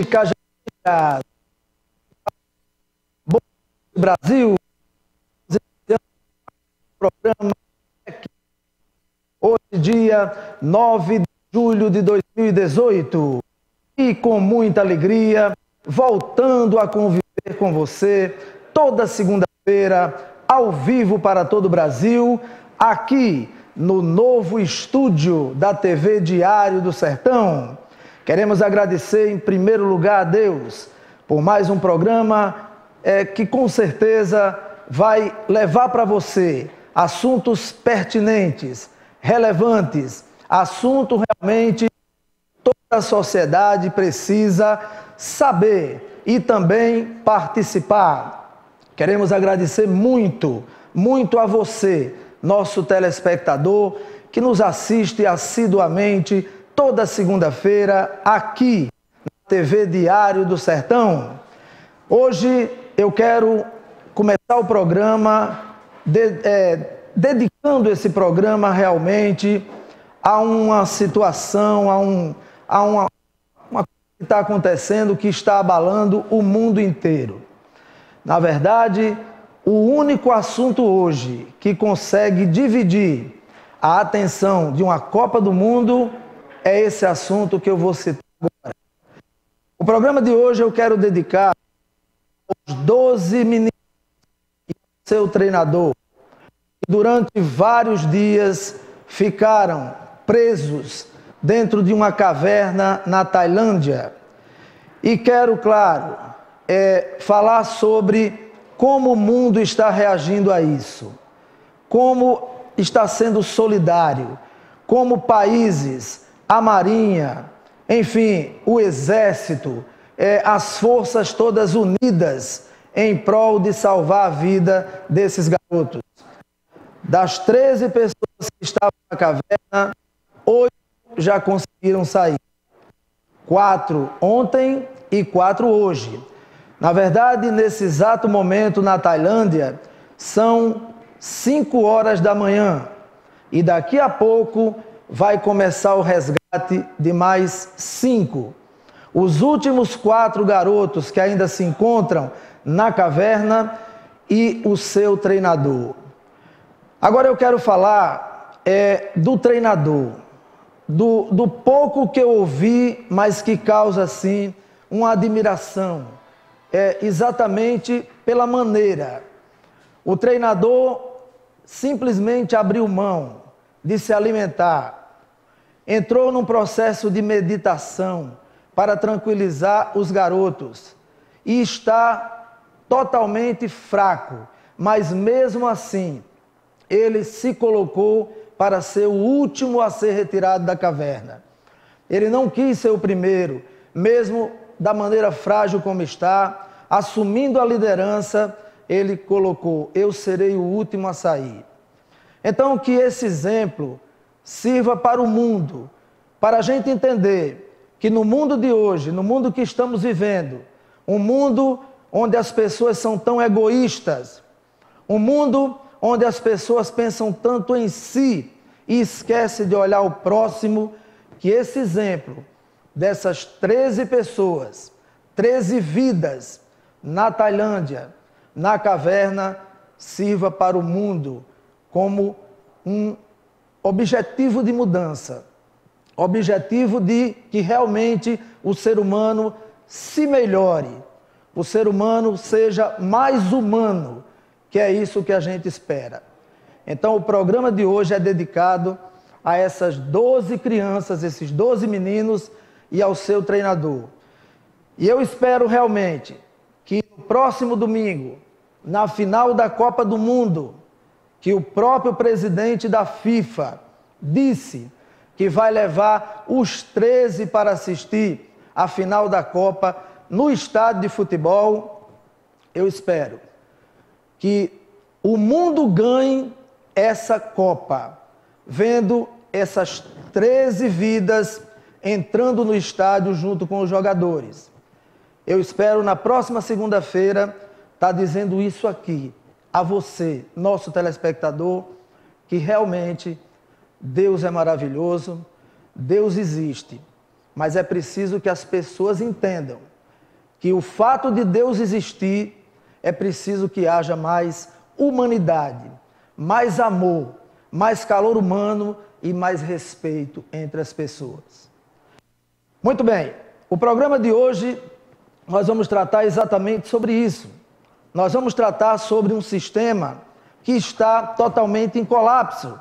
Cajazeira, Brasil, programa hoje, dia 9 de julho de 2018, e com muita alegria, voltando a conviver com você toda segunda-feira, ao vivo para todo o Brasil, aqui no novo estúdio da TV Diário do Sertão. Queremos agradecer em primeiro lugar a Deus por mais um programa que com certeza vai levar para você assuntos pertinentes, relevantes, assunto realmente toda a sociedade precisa saber e também participar. Queremos agradecer muito a você, nosso telespectador, que nos assiste assiduamente toda segunda-feira aqui na TV Diário do Sertão. Hoje eu quero começar o programa dedicando esse programa realmente a uma situação, a uma coisa que está acontecendo, que está abalando o mundo inteiro. Na verdade, o único assunto hoje que consegue dividir a atenção de uma Copa do Mundo é esse assunto que eu vou citar agora. O programa de hoje eu quero dedicar aos 12 meninos e ao seu treinador, que durante vários dias ficaram presos dentro de uma caverna na Tailândia. E quero, claro, falar sobre como o mundo está reagindo a isso, como está sendo solidário, como países, a Marinha, enfim, o Exército, as forças todas unidas em prol de salvar a vida desses garotos. Das 13 pessoas que estavam na caverna, 8 já conseguiram sair. 4 ontem e 4 hoje. Na verdade, nesse exato momento na Tailândia, são 5 horas da manhã. E daqui a pouco vai começar o resgate de mais 5. Os últimos 4 garotos que ainda se encontram na caverna e o seu treinador. Agora eu quero falar do treinador, do pouco que eu ouvi, mas que causa assim uma admiração, exatamente pela maneira. O treinador simplesmente abriu mão de se alimentar, entrou num processo de meditação para tranquilizar os garotos e está totalmente fraco, mas mesmo assim ele se colocou para ser o último a ser retirado da caverna. Ele não quis ser o primeiro, mesmo da maneira frágil como está, assumindo a liderança, ele colocou: eu serei o último a sair. Então que esse exemplo sirva para o mundo, para a gente entender que no mundo de hoje, no mundo que estamos vivendo, um mundo onde as pessoas são tão egoístas, um mundo onde as pessoas pensam tanto em si e esquecem de olhar o próximo, que esse exemplo dessas 13 pessoas, 13 vidas na Tailândia, na caverna, sirva para o mundo como um objetivo de mudança, objetivo de que realmente o ser humano se melhore, o ser humano seja mais humano, que é isso que a gente espera. Então o programa de hoje é dedicado a essas 12 crianças, esses 12 meninos e ao seu treinador. E eu espero realmente que no próximo domingo, na final da Copa do Mundo, que o próprio presidente da FIFA disse que vai levar os 13 para assistir a final da Copa no estádio de futebol, eu espero que o mundo ganhe essa Copa, vendo essas 13 vidas entrando no estádio junto com os jogadores. Eu espero na próxima segunda-feira estar dizendo isso aqui a você, nosso telespectador, que realmente Deus é maravilhoso, Deus existe, mas é preciso que as pessoas entendam que o fato de Deus existir, é preciso que haja mais humanidade, mais amor, mais calor humano e mais respeito entre as pessoas. Muito bem, o programa de hoje nós vamos tratar exatamente sobre isso. Nós vamos tratar sobre um sistema que está totalmente em colapso.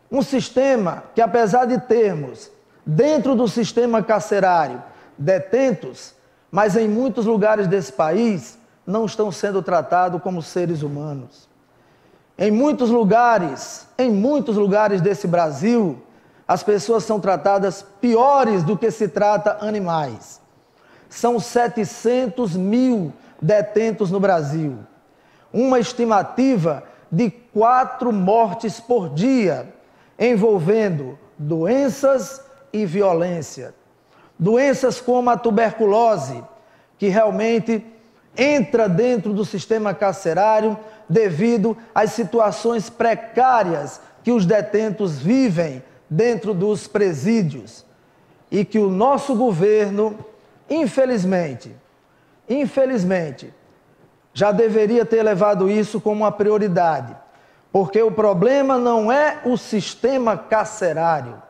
Um sistema que, apesar de termos dentro do sistema carcerário detentos, mas em muitos lugares desse país não estão sendo tratados como seres humanos. Em muitos lugares desse Brasil, as pessoas são tratadas piores do que se trata animais. São 700 mil detentos no Brasil. Uma estimativa de 4 mortes por dia, envolvendo doenças e violência. Doenças como a tuberculose, que realmente entra dentro do sistema carcerário devido às situações precárias que os detentos vivem dentro dos presídios. E que o nosso governo, infelizmente, já deveria ter levado isso como uma prioridade. Porque o problema não é o sistema carcerário.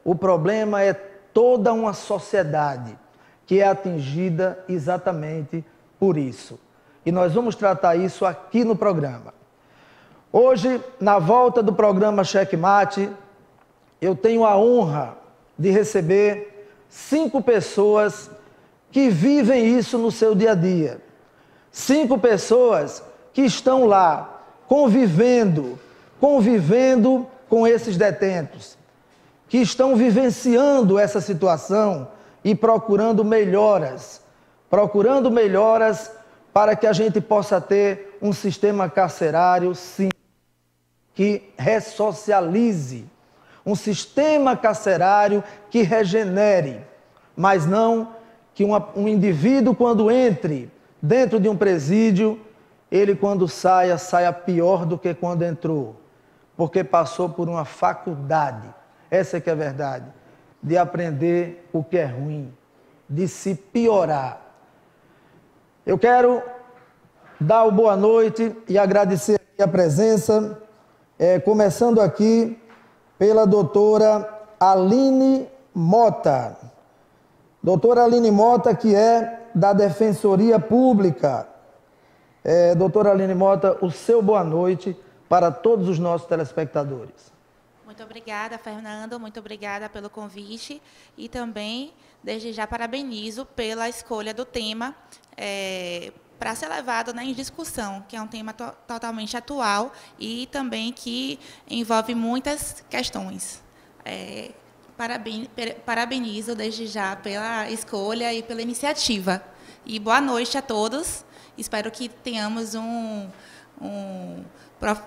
O problema é toda uma sociedade que é atingida exatamente por isso. E nós vamos tratar isso aqui no programa. Hoje, na volta do programa Checkmate, eu tenho a honra de receber 5 pessoas que vivem isso no seu dia a dia. 5 pessoas que estão lá convivendo com esses detentos, que estão vivenciando essa situação e procurando melhoras para que a gente possa ter um sistema carcerário, sim, que ressocialize, um sistema carcerário que regenere, mas não que um indivíduo, quando entre dentro de um presídio, ele quando saia pior do que quando entrou, porque passou por uma faculdade, essa é que é a verdade, de aprender o que é ruim, de se piorar. Eu quero dar o boa noite e agradecer a presença, começando aqui pela doutora Aline Mota. Doutora Aline Mota, que é da Defensoria Pública. Doutora Aline Mota, o seu boa noite para todos os nossos telespectadores. Muito obrigada, Fernando, muito obrigada pelo convite e também, desde já, parabenizo pela escolha do tema para ser levado em discussão, que é um tema totalmente atual e também que envolve muitas questões. Parabenizo desde já pela escolha e pela iniciativa. E boa noite a todos. Espero que tenhamos um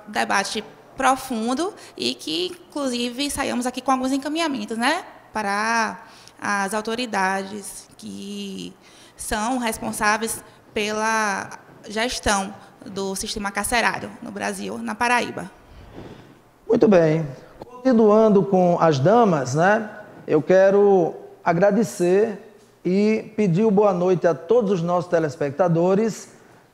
debate profundo e que, inclusive, saiamos aqui com alguns encaminhamentos, né, para as autoridades que são responsáveis pela gestão do sistema carcerário no Brasil, na Paraíba. Muito bem. Continuando com as damas, né, eu quero agradecer e pedir boa noite a todos os nossos telespectadores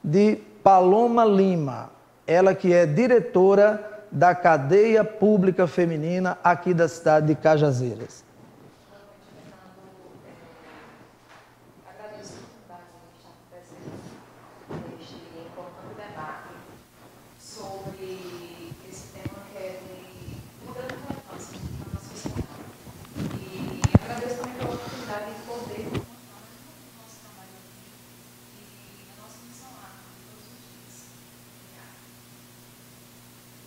de Paloma Lima, ela que é diretora da Cadeia Pública Feminina aqui da cidade de Cajazeiras. Agradeço a estar presente neste importante debate sobre esse tema que é de uma grande relevância na nossa sociedade. E agradeço também pela oportunidade de poder continuar no nosso trabalho aqui e na nossa missão lá, todos os dias. Obrigada.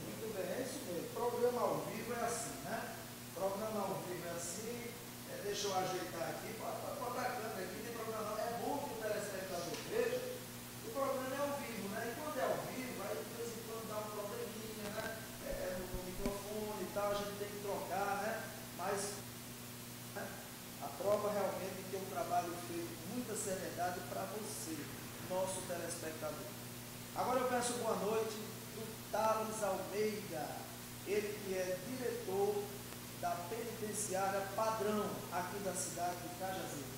Muito bem, é isso mesmo. Programa ao vivo é assim, né? Programa ao vivo é assim. Deixa eu ajeitar aqui. Pode botar a câmera aqui. Tem programa. É bom que o telespectador veja. O programa é ao vivo, né? E quando é ao vivo, aí de vez em quando dá um probleminha, né? No microfone e tal, a gente tem que trocar, né? Mas né? A prova realmente que é um trabalho feito com muita seriedade para você, nosso telespectador. Agora eu peço boa noite do Thales Almeida, ele que é diretor da penitenciária padrão aqui da cidade de Cajazeiras.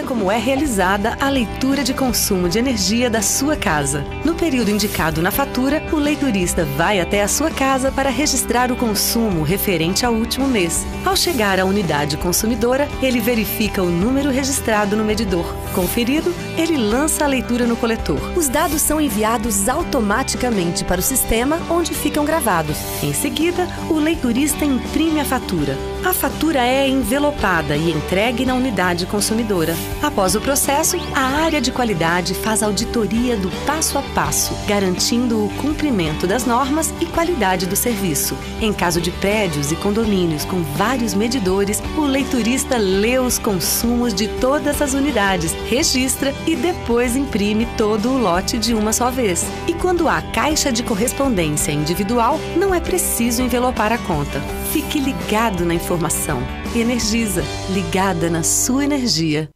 como é realizada a leitura de consumo de energia da sua casa. No período indicado na fatura, o leiturista vai até a sua casa para registrar o consumo referente ao último mês. Ao chegar à unidade consumidora, ele verifica o número registrado no medidor. Conferido, ele lança a leitura no coletor. Os dados são enviados automaticamente para o sistema, onde ficam gravados. Em seguida, o leiturista imprime a fatura. A fatura é envelopada e entregue na unidade consumidora. Após o processo, a área de qualidade faz auditoria do passo a passo, garantindo o cumprimento das normas e qualidade do serviço. Em caso de prédios e condomínios com vários medidores, o leiturista lê os consumos de todas as unidades, registra e depois imprime todo o lote de uma só vez. E quando há caixa de correspondência individual, não é preciso envelopar a conta. Fique ligado na informação. Energisa, ligada na sua energia.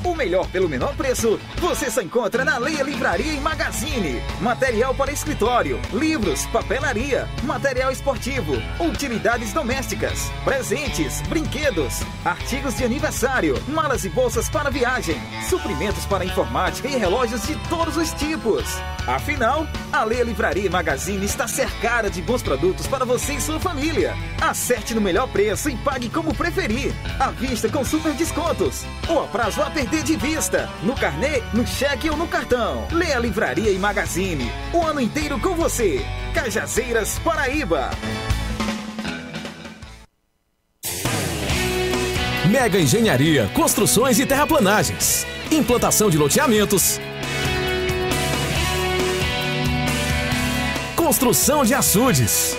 O melhor pelo menor preço, você só encontra na Leia Livraria e Magazine. Material para escritório, livros, papelaria, material esportivo, utilidades domésticas, presentes, brinquedos, artigos de aniversário, malas e bolsas para viagem, suprimentos para informática e relógios de todos os tipos. Afinal, a Leia Livraria e Magazine está cercada de bons produtos para você e sua família. Acerte no melhor preço e pague como preferir. À vista com super descontos. Ou a prazo a perder de vista. No carnê, no cheque ou no cartão. Leia Livraria e Magazine. O ano inteiro com você. Cajazeiras, Paraíba. Mega Engenharia, construções e terraplanagens. Implantação de loteamentos. Construção de açudes.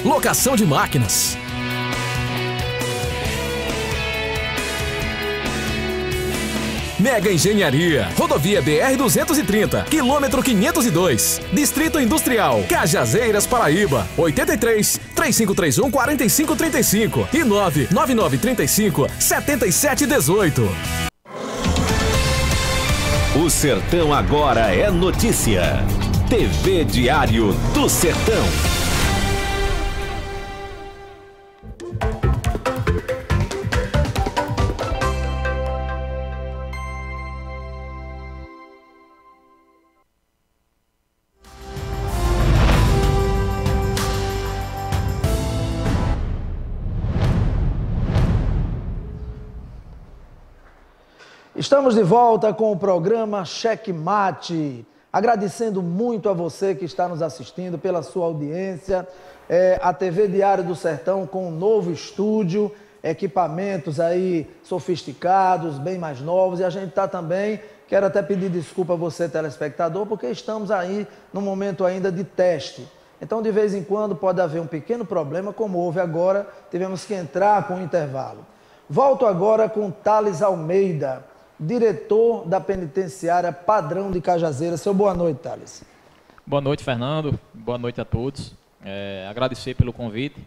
Locação de máquinas. Mega Engenharia, rodovia BR-230, quilômetro 502, Distrito Industrial, Cajazeiras, Paraíba, 83 3531 4535 e 99935 7718. O Sertão agora é notícia. TV Diário do Sertão. Estamos de volta com o programa Cheque Mate, agradecendo muito a você que está nos assistindo pela sua audiência, a TV Diário do Sertão com um novo estúdio, equipamentos aí sofisticados, bem mais novos, e a gente está também, quero até pedir desculpa a você telespectador, porque estamos aí num momento ainda de teste. Então, de vez em quando pode haver um pequeno problema, como houve agora, tivemos que entrar com um intervalo. Volto agora com Thales Almeida, diretor da penitenciária Padrão de Cajazeiras. Seu boa noite, Thales. Boa noite, Fernando. Boa noite a todos. Agradecer pelo convite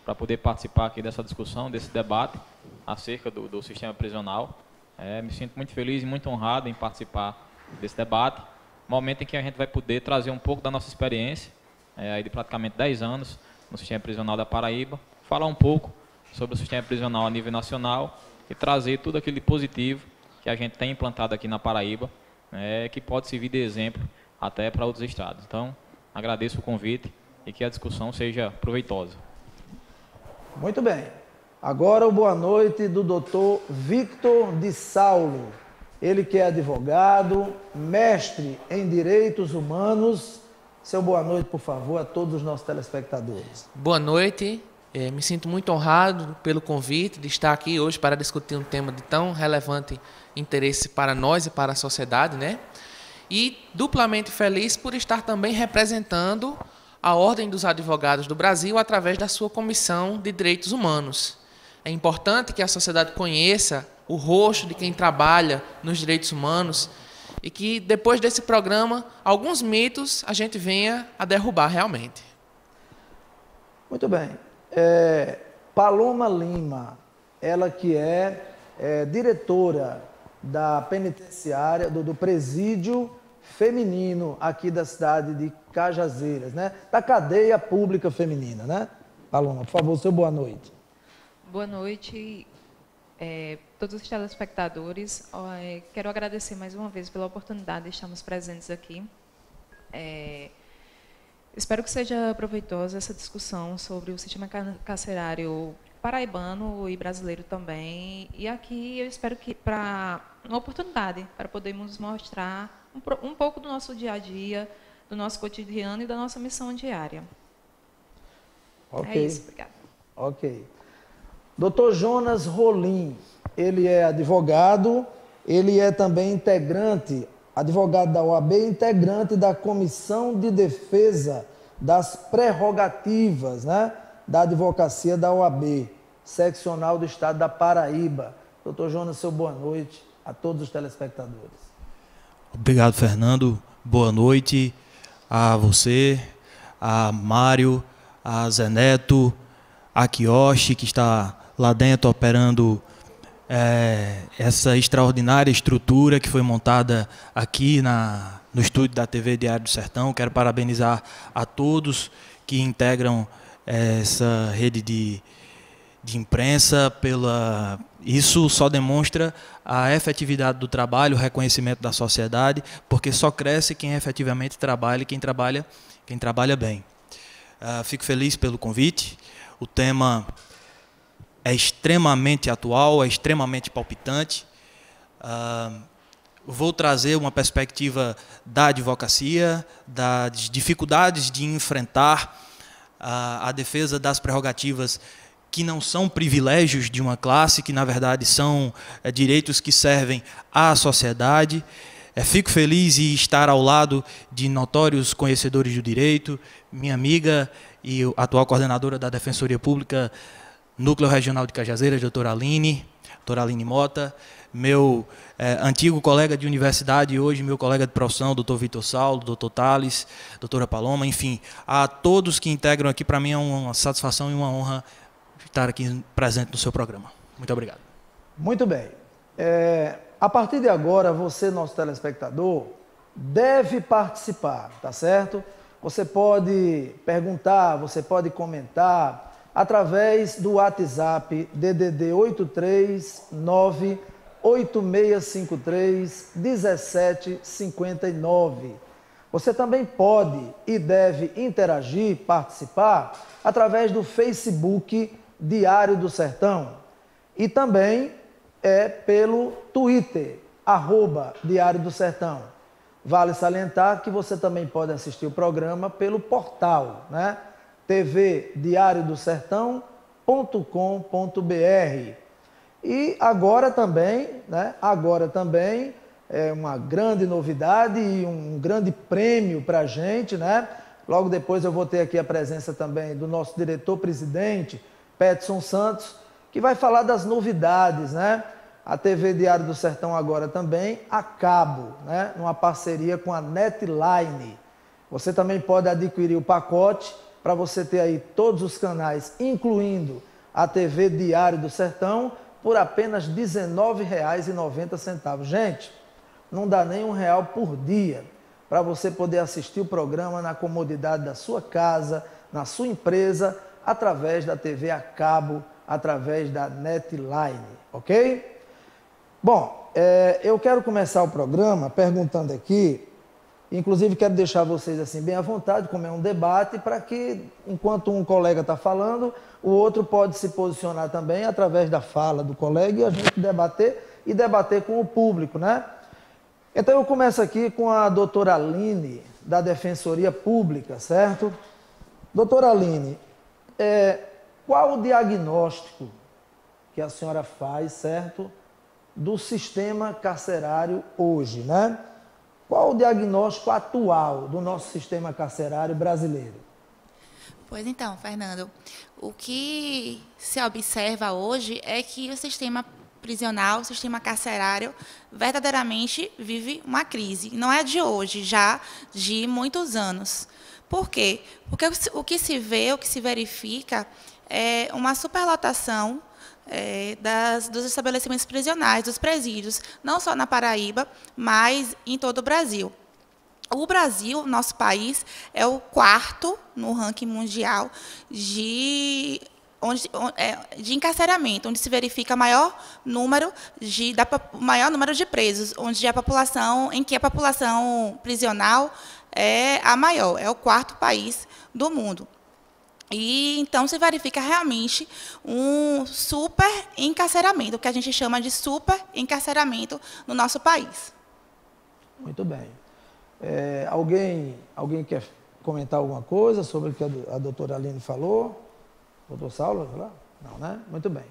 para poder participar aqui dessa discussão, desse debate acerca do sistema prisional. Me sinto muito feliz e muito honrado em participar desse debate, momento em que a gente vai poder trazer um pouco da nossa experiência, aí de praticamente 10 anos no sistema prisional da Paraíba, falar um pouco sobre o sistema prisional a nível nacional e trazer tudo aquilo de positivo que a gente tem implantado aqui na Paraíba, que pode servir de exemplo até para outros estados. Então, agradeço o convite e que a discussão seja proveitosa. Muito bem. Agora o boa noite do Dr. Victor de Saulo. Ele que é advogado, mestre em Direitos Humanos. Seu boa noite, por favor, a todos os nossos telespectadores. Boa noite. Me sinto muito honrado pelo convite de estar aqui hoje para discutir um tema de tão relevante interesse para nós e para a sociedade, né? E duplamente feliz por estar também representando a Ordem dos Advogados do Brasil através da sua Comissão de Direitos Humanos. É importante que a sociedade conheça o rosto de quem trabalha nos direitos humanos e que, depois desse programa, alguns mitos a gente venha a derrubar realmente. Muito bem. Paloma Lima, ela que é diretora da penitenciária, do presídio feminino aqui da cidade de Cajazeiras, né? Da cadeia pública feminina, né? Paloma, por favor, seu boa noite. Boa noite. todos os telespectadores. Quero agradecer mais uma vez pela oportunidade de estarmos presentes aqui. Espero que seja proveitosa essa discussão sobre o sistema carcerário paraibano e brasileiro também. E aqui eu espero que para uma oportunidade para podermos mostrar um pouco do nosso dia a dia, do nosso cotidiano e da nossa missão diária. Ok. É isso, obrigada. Ok. Dr. Jonas Rolim, ele é advogado, ele é também integrante, advogado da OAB, integrante da Comissão de Defesa das Prerrogativas, né, da Advocacia da OAB, seccional do Estado da Paraíba. Dr. Jonas, seu boa noite a todos os telespectadores. Obrigado, Fernando. Boa noite a você, a Mário, a Zé Neto, a Kiyoshi, que está lá dentro operando essa extraordinária estrutura que foi montada aqui no estúdio da TV Diário do Sertão. Quero parabenizar a todos que integram essa rede de imprensa. Isso só demonstra a efetividade do trabalho, o reconhecimento da sociedade, porque só cresce quem efetivamente trabalha e quem trabalha bem. Fico feliz pelo convite. O tema é extremamente atual, é extremamente palpitante. Vou trazer uma perspectiva da advocacia, das dificuldades de enfrentar a defesa das prerrogativas que não são privilégios de uma classe, que na verdade são direitos que servem à sociedade. Fico feliz em estar ao lado de notórios conhecedores do direito, minha amiga e atual coordenadora da Defensoria Pública, Núcleo Regional de Cajazeiras, doutora Aline Mota, meu antigo colega de universidade e hoje meu colega de profissão, doutor Vitor Saulo, doutor Thales, doutora Paloma, enfim, a todos que integram aqui, para mim é uma satisfação e uma honra estar aqui presente no seu programa. Muito obrigado. Muito bem. A partir de agora, você, nosso telespectador, deve participar, tá certo? Você pode perguntar, você pode comentar através do WhatsApp DDD 839-8653-1759. Você também pode e deve interagir, participar através do Facebook Diário do Sertão e também pelo Twitter, @Diário do Sertão. Vale salientar que você também pode assistir o programa pelo portal, né? tvdiariodosertão.com.br. E agora também é uma grande novidade e um grande prêmio para a gente, né? Logo depois eu vou ter aqui a presença também do nosso diretor-presidente, Peterson Santos, que vai falar das novidades, né? A TV Diário do Sertão agora também a cabo, né? Numa parceria com a Netline. Você também pode adquirir o pacote para você ter aí todos os canais, incluindo a TV Diário do Sertão, por apenas R$ 19,90. Gente, não dá nem R$1 por dia para você poder assistir o programa na comodidade da sua casa, na sua empresa, através da TV a cabo, através da Netline, ok? Bom, eu quero começar o programa perguntando aqui, inclusive quero deixar vocês assim bem à vontade, como é um debate, para que, enquanto um colega está falando, o outro pode se posicionar também através da fala do colega e a gente debater com o público, né? Então eu começo aqui com a doutora Aline, da Defensoria Pública, certo? Doutora Aline, qual o diagnóstico que a senhora faz, certo, do sistema carcerário hoje, né? Qual o diagnóstico atual do nosso sistema carcerário brasileiro? Pois então, Fernando, o que se observa hoje é que o sistema prisional, o sistema carcerário, verdadeiramente vive uma crise. Não é de hoje, já de muitos anos. Por quê? Porque o que se vê, o que se verifica é uma superlotação dos estabelecimentos prisionais, dos presídios, não só na Paraíba, mas em todo o Brasil. O Brasil, nosso país, é o 4º no ranking mundial de de encarceramento, onde se verifica maior número de presos, onde em que a população prisional é a maior, é o 4º país do mundo. E então se verifica realmente um super encarceramento, o que a gente chama de super encarceramento no nosso país. Muito bem. Alguém quer comentar alguma coisa sobre o que a doutora Aline falou? Doutor Saulo? Não, né? Muito bem.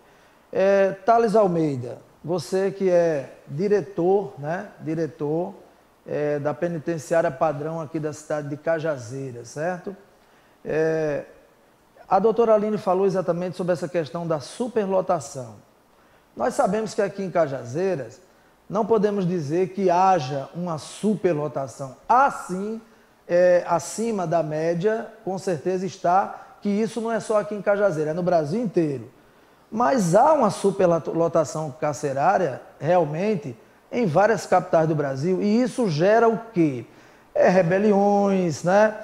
Thales Almeida, você que é diretor, né? Diretor da penitenciária padrão aqui da cidade de Cajazeiras, certo? A doutora Aline falou exatamente sobre essa questão da superlotação. Nós sabemos que aqui em Cajazeiras não podemos dizer que haja uma superlotação. Assim, acima da média, com certeza está, que isso não é só aqui em Cajazeiras, é no Brasil inteiro. Mas há uma superlotação carcerária, realmente, em várias capitais do Brasil, e isso gera o quê? Rebeliões, né?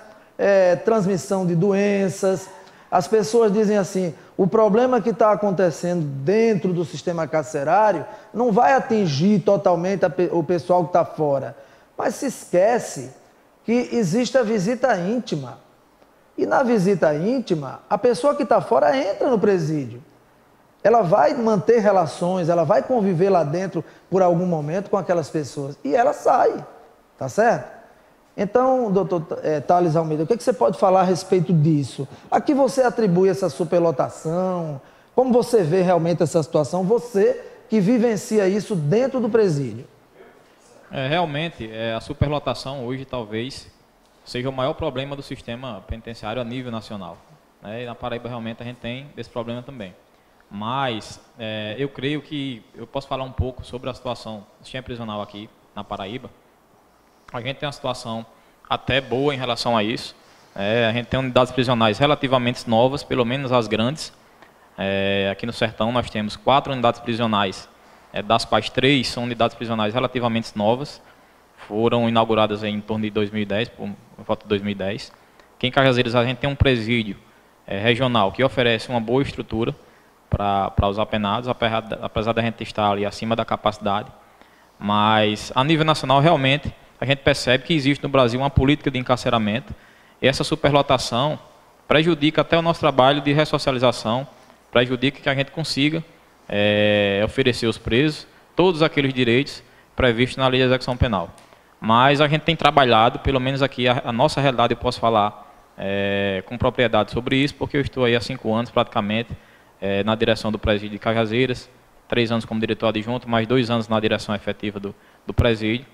Transmissão de doenças. As pessoas dizem assim, o problema que está acontecendo dentro do sistema carcerário não vai atingir totalmente o pessoal que está fora, mas se esquece que existe a visita íntima. E na visita íntima, a pessoa que está fora entra no presídio. Ela vai manter relações, ela vai conviver lá dentro por algum momento com aquelas pessoas. E ela sai, tá certo? Então, doutor Thales Almeida, o que você pode falar a respeito disso? A que você atribui essa superlotação? Como você vê realmente essa situação? Você que vivencia isso dentro do presídio. Realmente, a superlotação hoje talvez seja o maior problema do sistema penitenciário a nível nacional. E na Paraíba realmente a gente tem esse problema também. Mas eu creio que eu posso falar um pouco sobre a situação do sistema prisional aqui na Paraíba. A gente tem uma situação até boa em relação a isso. A gente tem unidades prisionais relativamente novas, pelo menos as grandes. Aqui no Sertão nós temos 4 unidades prisionais, das quais 3 são unidades prisionais relativamente novas. Foram inauguradas em torno de 2010, por volta de 2010. Aqui em Cajazeiras a gente tem um presídio regional que oferece uma boa estrutura para os apenados, apesar da gente estar ali acima da capacidade. Mas a nível nacional realmente a gente percebe que existe no Brasil uma política de encarceramento e essa superlotação prejudica até o nosso trabalho de ressocialização, prejudica que a gente consiga oferecer aos presos todos aqueles direitos previstos na lei de execução penal. Mas a gente tem trabalhado, pelo menos aqui a nossa realidade eu posso falar com propriedade sobre isso, porque eu estou aí há 5 anos praticamente na direção do presídio de Cajazeiras, 3 anos como diretor adjunto, mais 2 anos na direção efetiva do presídio.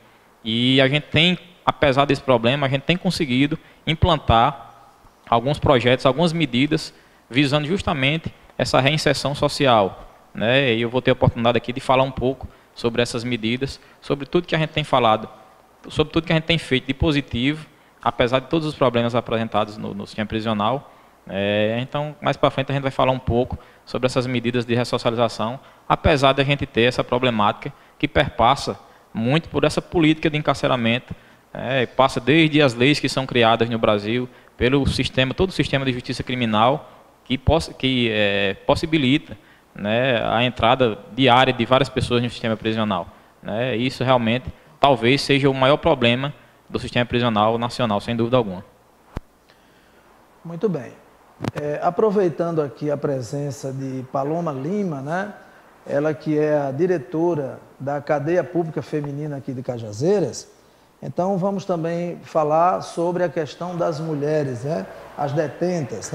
E a gente tem, apesar desse problema, a gente tem conseguido implantar alguns projetos, algumas medidas, visando justamente essa reinserção social. E eu vou ter a oportunidade aqui de falar um pouco sobre essas medidas, sobre tudo que a gente tem falado, sobre tudo que a gente tem feito de positivo, apesar de todos os problemas apresentados no sistema prisional. Então, mais para frente a gente vai falar um pouco sobre essas medidas de ressocialização, apesar de a gente ter essa problemática que perpassa muito por essa política de encarceramento, passa desde as leis que são criadas no Brasil, pelo sistema, todo o sistema de justiça criminal que possibilita a entrada diária de várias pessoas no sistema prisional. Isso realmente talvez seja o maior problema do sistema prisional nacional, sem dúvida alguma. Muito bem. Aproveitando aqui a presença de Paloma Lima, ela que é a diretora da Cadeia Pública Feminina aqui de Cajazeiras, então vamos também falar sobre a questão das mulheres, as detentas.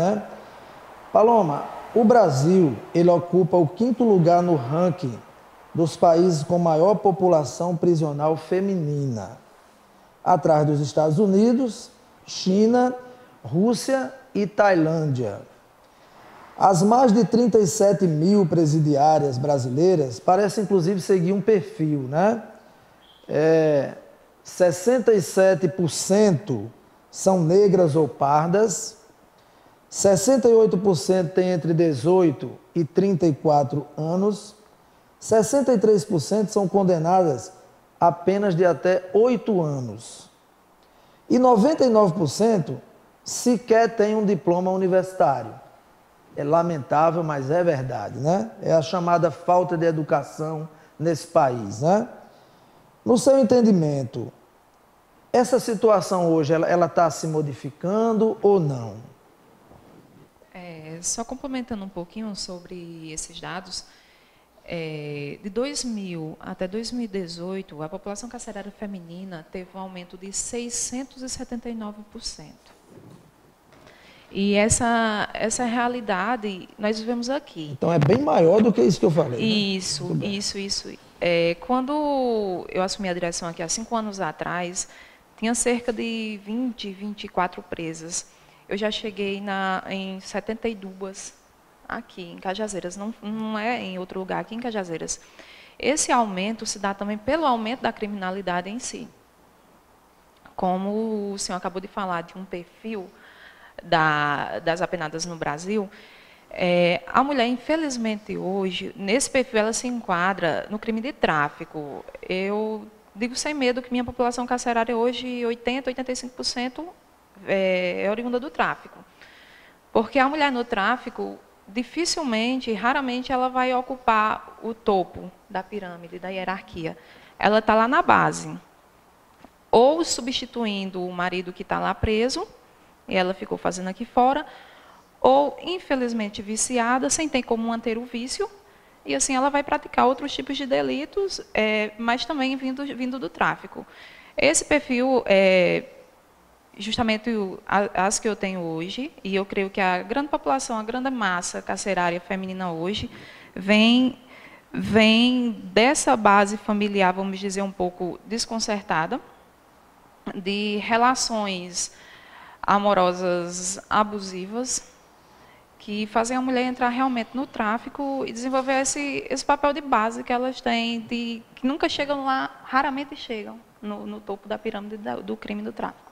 Paloma, o Brasil ele ocupa o 5º lugar no ranking dos países com maior população prisional feminina, atrás dos Estados Unidos, China, Rússia e Tailândia. As mais de 37 mil presidiárias brasileiras parecem, inclusive, seguir um perfil, 67% são negras ou pardas, 68% têm entre 18 e 34 anos, 63% são condenadas a penas de até 8 anos e 99% sequer têm um diploma universitário. É lamentável, mas é verdade, né? É a chamada falta de educação nesse país, né? No seu entendimento, essa situação hoje, ela está se modificando ou não? Só complementando um pouquinho sobre esses dados, de 2000 até 2018, a população carcerária feminina teve um aumento de 679%. E essa realidade nós vivemos aqui. Então é bem maior do que isso que eu falei. Isso, né? isso. Quando eu assumi a direção aqui há 5 anos atrás, tinha cerca de 20, 24 presas. Eu já cheguei em 72 aqui em Cajazeiras, não é em outro lugar, aqui em Cajazeiras. Esse aumento se dá também pelo aumento da criminalidade em si. Como o senhor acabou de falar de um perfil das apenadas no Brasil, a mulher, infelizmente, hoje, nesse perfil, ela se enquadra no crime de tráfico. Eu digo sem medo que minha população carcerária hoje, 80, 85%, é oriunda do tráfico. Porque a mulher no tráfico, dificilmente, raramente, ela vai ocupar o topo da pirâmide, da hierarquia. Ela está lá na base. Ou substituindo o marido que está lá preso, e ela ficou fazendo aqui fora, ou, infelizmente, viciada, sem ter como manter o vício, e assim ela vai praticar outros tipos de delitos, mas também vindo do tráfico. Esse perfil, justamente as que eu tenho hoje, e eu creio que a grande população, a grande massa carcerária feminina hoje, vem dessa base familiar, vamos dizer, um pouco desconcertada, de relações amorosas abusivas, que fazem a mulher entrar realmente no tráfico e desenvolver esse papel de base que elas têm, que nunca chegam lá, raramente chegam no topo da pirâmide do crime do tráfico.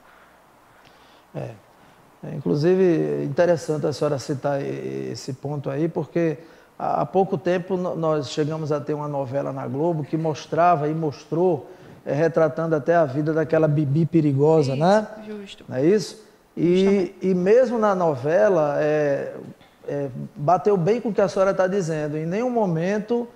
Inclusive, é interessante a senhora citar esse ponto aí, porque há pouco tempo nós chegamos a ter uma novela na Globo que mostrava e mostrou, retratando até a vida daquela Bibi perigosa, isso, né? Justo. Não é isso? E mesmo na novela, bateu bem com o que a senhora está dizendo. Em nenhum momento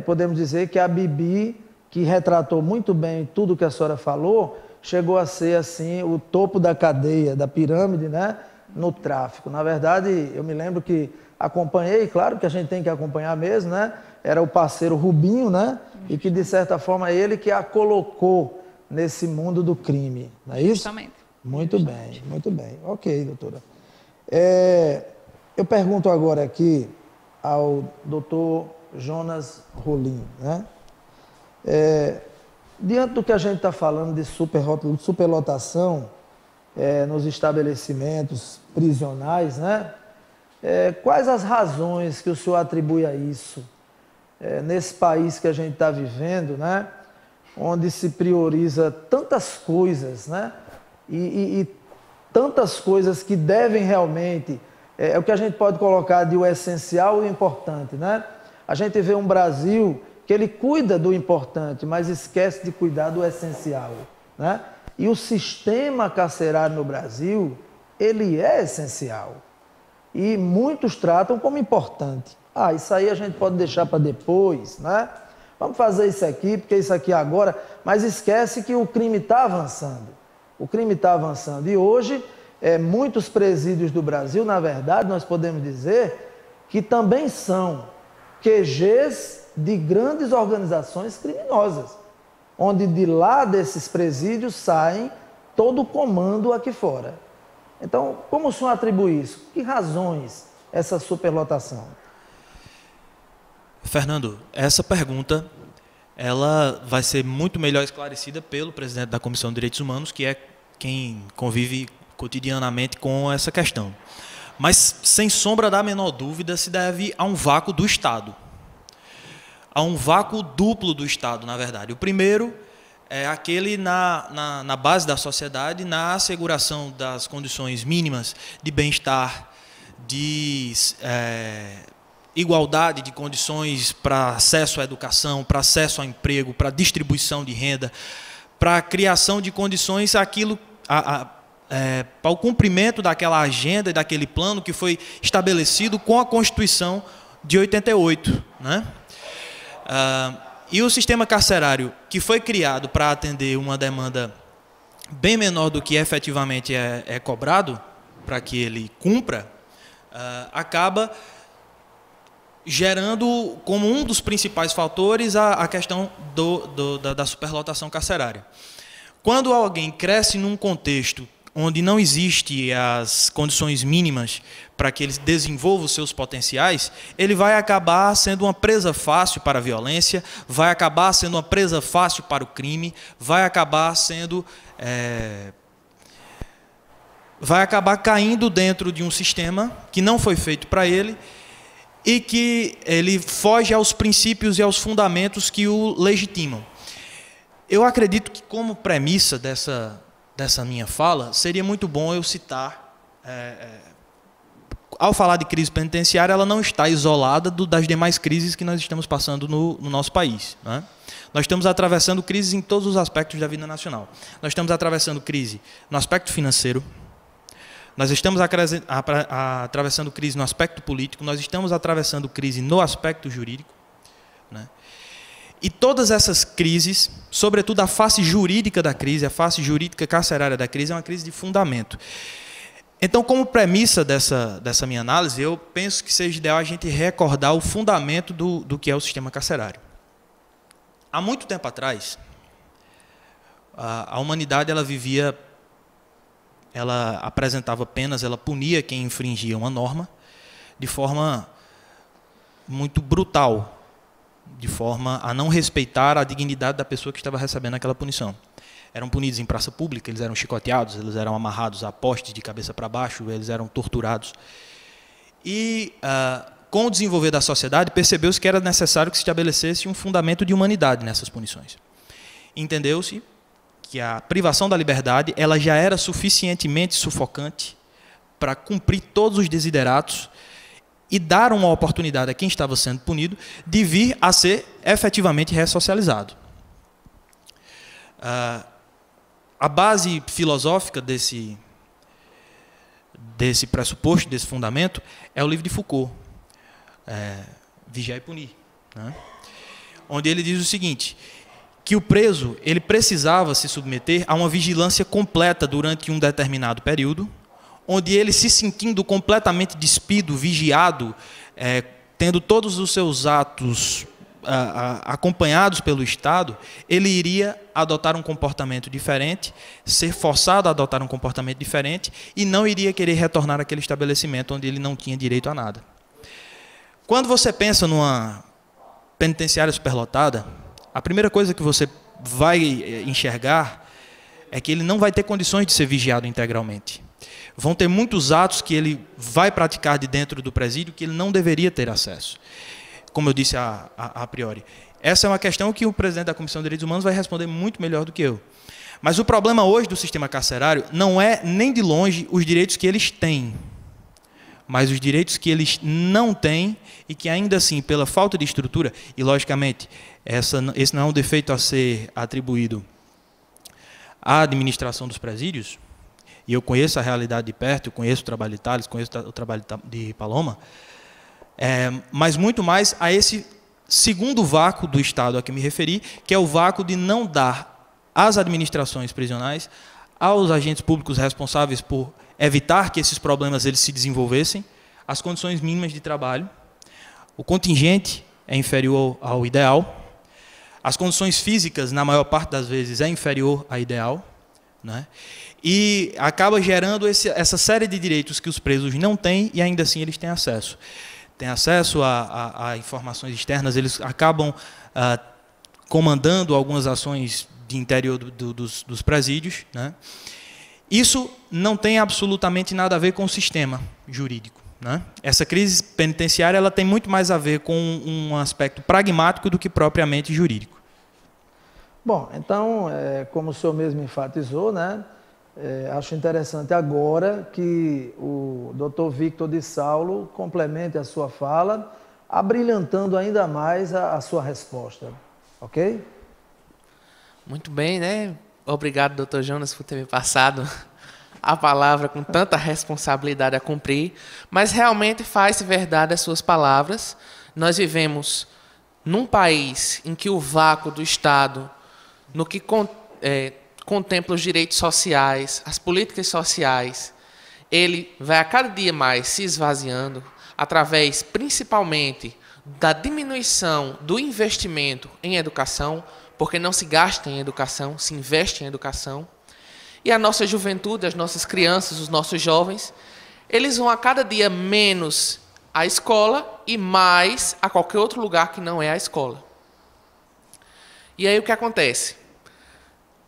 podemos dizer que a Bibi, que retratou muito bem tudo que a senhora falou, chegou a ser assim o topo da cadeia, da pirâmide, né, no tráfico. Na verdade, eu me lembro que acompanhei, claro que a gente tem que acompanhar mesmo, né? Era o parceiro Rubinho, né? E que, de certa forma, é ele que a colocou nesse mundo do crime. Não é isso? Justamente. Muito bem, muito bem. Ok, doutora. Eu pergunto agora aqui ao doutor Jonas Rolim, né? Diante do que a gente está falando de superlotação nos estabelecimentos prisionais, né? Quais as razões que o senhor atribui a isso? Nesse país que a gente está vivendo, né? Onde se prioriza tantas coisas, né? E tantas coisas que devem realmente, o que a gente pode colocar de o essencial e o importante, né? A gente vê um Brasil que ele cuida do importante, mas esquece de cuidar do essencial, né? E o sistema carcerário no Brasil, ele é essencial. E muitos tratam como importante. Isso aí a gente pode deixar para depois, né? Vamos fazer isso aqui, porque isso aqui agora... Mas esquece que o crime está avançando. O crime está avançando. E hoje, muitos presídios do Brasil, na verdade, nós podemos dizer que também são QGs de grandes organizações criminosas, onde de lá desses presídios saem todo o comando aqui fora. Então, como o senhor atribui isso? Que razões essa superlotação? Fernando, essa pergunta ela vai ser muito melhor esclarecida pelo presidente da Comissão de Direitos Humanos, que é quem convive cotidianamente com essa questão. Mas, sem sombra da menor dúvida, se deve a um vácuo do Estado. A um vácuo duplo do Estado, na verdade. O primeiro é aquele na base da sociedade, na asseguração das condições mínimas de bem-estar, de igualdade de condições para acesso à educação, para acesso ao emprego, para distribuição de renda, para a criação de condições para o cumprimento daquela agenda e daquele plano que foi estabelecido com a Constituição de 88. Né? E o sistema carcerário, que foi criado para atender uma demanda bem menor do que efetivamente é cobrado, para que ele cumpra, acaba gerando como um dos principais fatores a questão da superlotação carcerária. Quando alguém cresce num contexto onde não existem as condições mínimas para que ele desenvolva os seus potenciais, ele vai acabar sendo uma presa fácil para a violência, vai acabar sendo uma presa fácil para o crime, vai acabar caindo dentro de um sistema que não foi feito para ele e que ele foge aos princípios e aos fundamentos que o legitimam. Eu acredito que, como premissa dessa minha fala, seria muito bom eu citar, ao falar de crise penitenciária, ela não está isolada das demais crises que nós estamos passando no nosso país. Né? Nós estamos atravessando crises em todos os aspectos da vida nacional. Nós estamos atravessando crise no aspecto financeiro, nós estamos atravessando crise no aspecto político, nós estamos atravessando crise no aspecto jurídico. Né? E todas essas crises, sobretudo a face jurídica da crise, a face jurídica carcerária da crise, é uma crise de fundamento. Então, como premissa dessa minha análise, eu penso que seja ideal a gente recordar o fundamento do que é o sistema carcerário. Há muito tempo atrás, a humanidade ela apresentava penas, ela punia quem infringia uma norma de forma muito brutal, de forma a não respeitar a dignidade da pessoa que estava recebendo aquela punição. Eram punidos em praça pública, eles eram chicoteados, eles eram amarrados a postes de cabeça para baixo, eles eram torturados. E, com o desenvolver da sociedade, percebeu-se que era necessário que se estabelecesse um fundamento de humanidade nessas punições. Entendeu-se que a privação da liberdade ela já era suficientemente sufocante para cumprir todos os desideratos e dar uma oportunidade a quem estava sendo punido de vir a ser efetivamente ressocializado. A base filosófica desse pressuposto, desse fundamento, é o livro de Foucault, Vigiar e Punir, né? Onde ele diz o seguinte, que o preso ele precisava se submeter a uma vigilância completa durante um determinado período, onde ele, se sentindo completamente despido, vigiado, tendo todos os seus atos acompanhados pelo Estado, ele iria adotar um comportamento diferente, ser forçado a adotar um comportamento diferente e não iria querer retornar àquele estabelecimento onde ele não tinha direito a nada. Quando você pensa numa penitenciária superlotada, a primeira coisa que você vai enxergar é que ele não vai ter condições de ser vigiado integralmente. Vão ter muitos atos que ele vai praticar de dentro do presídio que ele não deveria ter acesso. Como eu disse a priori. Essa é uma questão que o presidente da Comissão de Direitos Humanos vai responder muito melhor do que eu. Mas o problema hoje do sistema carcerário não é nem de longe os direitos que eles têm, mas os direitos que eles não têm e que ainda assim, pela falta de estrutura, e logicamente, esse não é um defeito a ser atribuído à administração dos presídios, e eu conheço a realidade de perto, eu conheço o trabalho de Tales, conheço o trabalho de Paloma, mas muito mais a esse segundo vácuo do Estado a que me referi, que é o vácuo de não dar às administrações prisionais, aos agentes públicos responsáveis por evitar que esses problemas eles se desenvolvessem, as condições mínimas de trabalho, o contingente é inferior ao ideal, as condições físicas, na maior parte das vezes, é inferior ao ideal, né? E acaba gerando essa série de direitos que os presos não têm e ainda assim eles têm acesso. Têm acesso a informações externas, eles acabam comandando algumas ações de interior dos presídios, né? Isso não tem absolutamente nada a ver com o sistema jurídico, né? Essa crise penitenciária ela tem muito mais a ver com um aspecto pragmático do que propriamente jurídico. Bom, então, como o senhor mesmo enfatizou, né, acho interessante agora que o Dr. Victor de Saulo complemente a sua fala, abrilhantando ainda mais a sua resposta. Ok? Muito bem, né? Obrigado, Dr. Jonas, por ter me passado a palavra com tanta responsabilidade a cumprir, mas realmente faz verdade as suas palavras. Nós vivemos num país em que o vácuo do Estado, no que contempla os direitos sociais, as políticas sociais, ele vai a cada dia mais se esvaziando, através, principalmente, da diminuição do investimento em educação, porque não se gasta em educação, se investe em educação. E a nossa juventude, as nossas crianças, os nossos jovens, eles vão a cada dia menos à escola e mais a qualquer outro lugar que não é a escola. E aí o que acontece?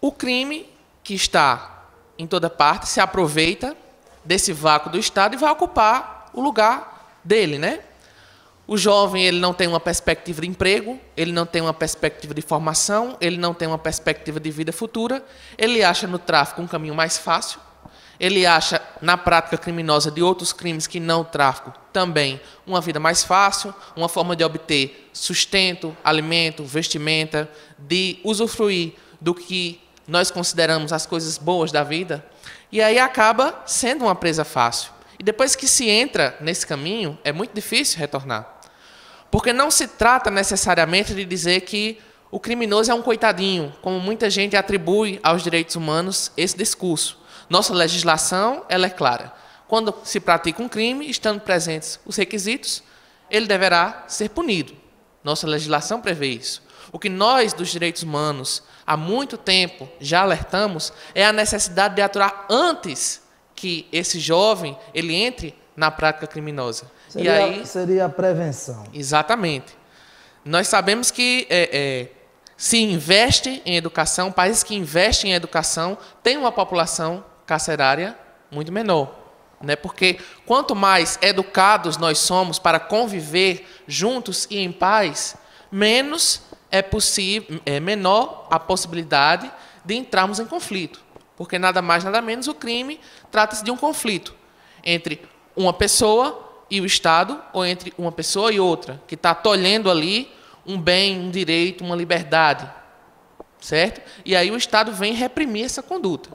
O crime, que está em toda parte, se aproveita desse vácuo do Estado e vai ocupar o lugar dele, né? O jovem, ele não tem uma perspectiva de emprego, ele não tem uma perspectiva de formação, ele não tem uma perspectiva de vida futura, ele acha no tráfico um caminho mais fácil, ele acha na prática criminosa de outros crimes que não o tráfico também uma vida mais fácil, uma forma de obter sustento, alimento, vestimenta, de usufruir do que nós consideramos as coisas boas da vida, e aí acaba sendo uma presa fácil. E depois que se entra nesse caminho, é muito difícil retornar. Porque não se trata necessariamente de dizer que o criminoso é um coitadinho, como muita gente atribui aos direitos humanos esse discurso. Nossa legislação, ela é clara. Quando se pratica um crime, estando presentes os requisitos, ele deverá ser punido. Nossa legislação prevê isso. O que nós, dos direitos humanos, há muito tempo já alertamos é a necessidade de atuar antes que esse jovem ele entre na prática criminosa. Seria a prevenção. Exatamente. Nós sabemos que se investe em educação, países que investem em educação têm uma população carcerária muito menor. Né? Porque quanto mais educados nós somos para conviver juntos e em paz, menos menor a possibilidade de entrarmos em conflito. Porque nada mais, nada menos, o crime trata-se de um conflito entre uma pessoa e o Estado, ou entre uma pessoa e outra, que está tolhendo ali um bem, um direito, uma liberdade. Certo? E aí o Estado vem reprimir essa conduta.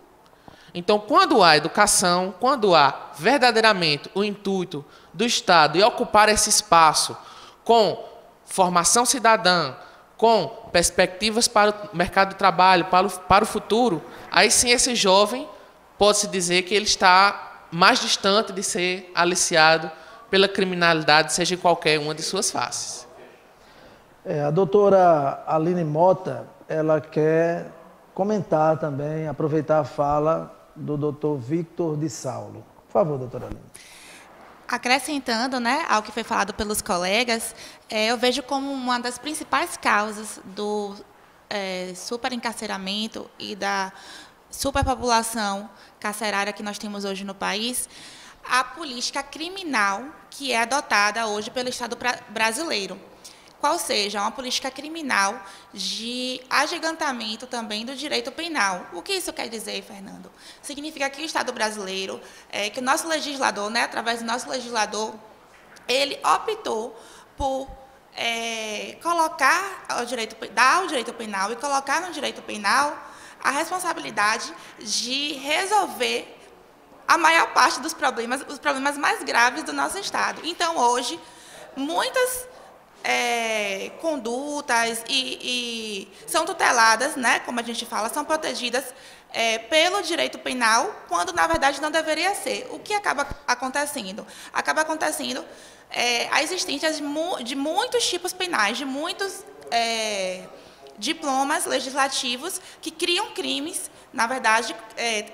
Então, quando há educação, quando há verdadeiramente o intuito do Estado em ocupar esse espaço com formação cidadã, com perspectivas para o mercado de trabalho, para o futuro, aí sim esse jovem pode-se dizer que ele está mais distante de ser aliciado pela criminalidade, seja em qualquer uma de suas faces. A doutora Aline Mota, ela quer comentar também, aproveitar a fala do doutor Victor de Saulo. Por favor, doutora Aline. Acrescentando, né, ao que foi falado pelos colegas, eu vejo como uma das principais causas do superencarceramento e da superpopulação carcerária que nós temos hoje no país, a política criminal que é adotada hoje pelo Estado brasileiro. Qual seja uma política criminal de agigantamento também do direito penal. O que isso quer dizer, Fernando? Significa que o Estado brasileiro, que o nosso legislador, né, através do nosso legislador, ele optou por dar ao direito penal e colocar no direito penal a responsabilidade de resolver a maior parte dos problemas, os problemas mais graves do nosso Estado. Então, hoje, muitas condutas e são tuteladas, né, como a gente fala, são protegidas pelo direito penal, quando, na verdade, não deveria ser. O que acaba acontecendo? Acaba acontecendo a existência de muitos tipos penais, de muitos diplomas legislativos que criam crimes, na verdade,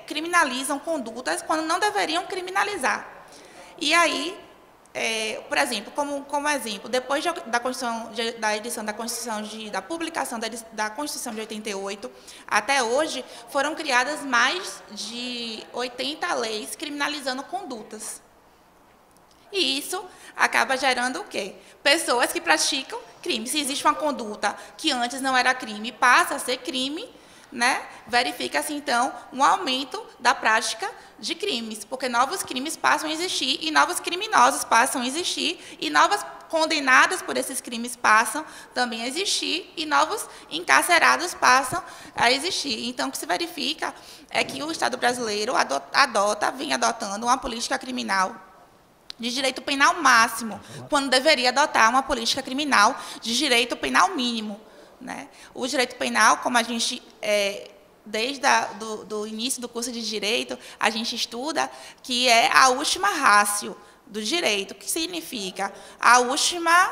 criminalizam condutas quando não deveriam criminalizar. E aí, por exemplo, como exemplo, depois da edição da Constituição, da publicação da Constituição de 88, até hoje, foram criadas mais de 80 leis criminalizando condutas. E isso acaba gerando o quê? Pessoas que praticam crime. Se existe uma conduta que antes não era crime, passa a ser crime, né? Verifica-se, então, um aumento da prática de crimes, porque novos crimes passam a existir e novos criminosos passam a existir e novas condenados por esses crimes passam também a existir e novos encarcerados passam a existir. Então, o que se verifica é que o Estado brasileiro vem adotando uma política criminal de direito penal máximo, quando deveria adotar uma política criminal de direito penal mínimo, né? O direito penal, como a gente, desde do início do curso de Direito, a gente estuda que é a última ratio do direito, que significa a última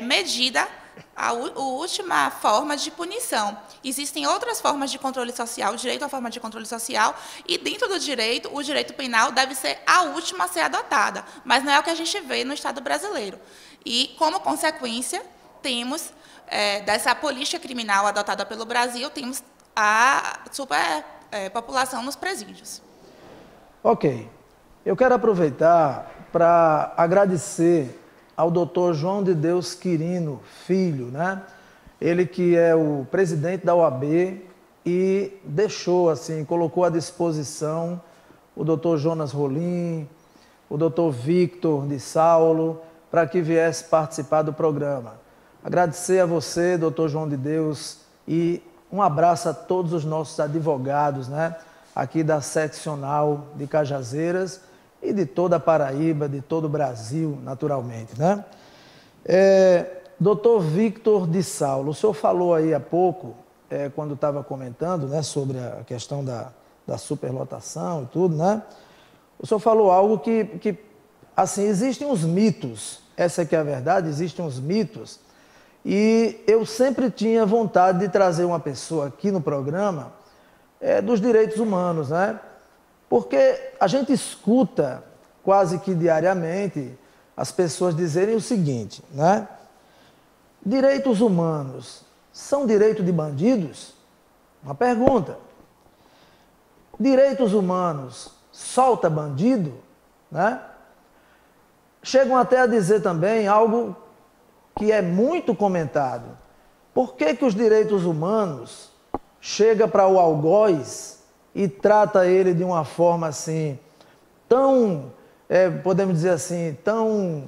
medida, a última forma de punição. Existem outras formas de controle social, o direito é uma forma de controle social, e dentro do direito, o direito penal deve ser a última a ser adotada, mas não é o que a gente vê no Estado brasileiro. E, como consequência, temos, dessa política criminal adotada pelo Brasil, temos a superpopulação nos presídios. Ok. Eu quero aproveitar para agradecer ao doutor João de Deus Quirino Filho, né? Ele que é o presidente da OAB e deixou, assim, colocou à disposição o doutor Jonas Rolim, o doutor Victor de Saulo, para que viesse participar do programa. Agradecer a você, doutor João de Deus, e um abraço a todos os nossos advogados, né? Aqui da seccional de Cajazeiras e de toda a Paraíba, de todo o Brasil, naturalmente, né? Doutor Victor de Saulo, o senhor falou aí há pouco, quando estava comentando, né, sobre a questão da superlotação e tudo, né? O senhor falou algo que assim, existem uns mitos, essa que é a verdade, existem uns mitos, e eu sempre tinha vontade de trazer uma pessoa aqui no programa dos direitos humanos, né? Porque a gente escuta quase que diariamente as pessoas dizerem o seguinte, né? Direitos humanos são direito de bandidos? Uma pergunta. Direitos humanos solta bandido? Né? Chegam até a dizer também algo que é muito comentado. Por que os direitos humanos chega para o algoz e trata ele de uma forma assim, tão, podemos dizer assim, tão,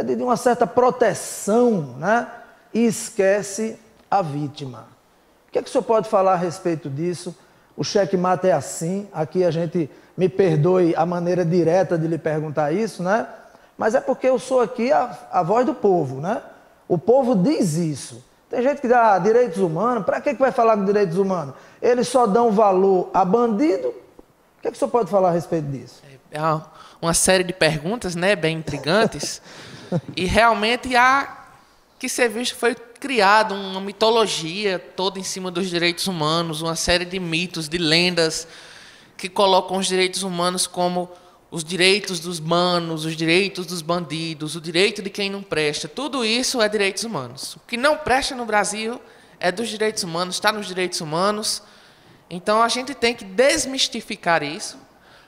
de uma certa proteção, né? E esquece a vítima? O que o senhor pode falar a respeito disso? O checkmate é assim, aqui a gente, me perdoe a maneira direta de lhe perguntar isso, né? Mas é porque eu sou aqui a voz do povo, né? O povo diz isso. Tem gente que dá direitos humanos, para que vai falar com direitos humanos? Eles só dão valor a bandido? O que o senhor pode falar a respeito disso? É uma série de perguntas, né, bem intrigantes, e realmente há que ser visto que foi criado uma mitologia toda em cima dos direitos humanos, uma série de mitos, de lendas que colocam os direitos humanos como os direitos dos manos, os direitos dos bandidos, o direito de quem não presta. Tudo isso é direitos humanos. O que não presta no Brasil é dos direitos humanos, está nos direitos humanos. Então, a gente tem que desmistificar isso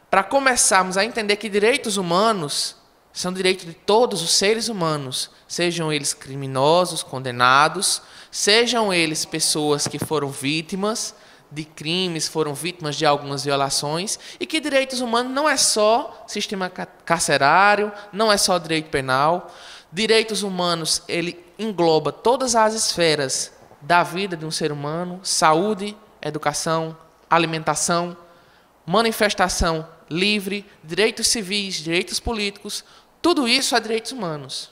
para começarmos a entender que direitos humanos são direitos de todos os seres humanos, sejam eles criminosos, condenados, sejam eles pessoas que foram vítimas de crimes, foram vítimas de algumas violações, e que direitos humanos não é só sistema carcerário, não é só direito penal. Direitos humanos, ele engloba todas as esferas da vida de um ser humano: saúde, educação, alimentação, manifestação livre, direitos civis, direitos políticos, tudo isso é direitos humanos.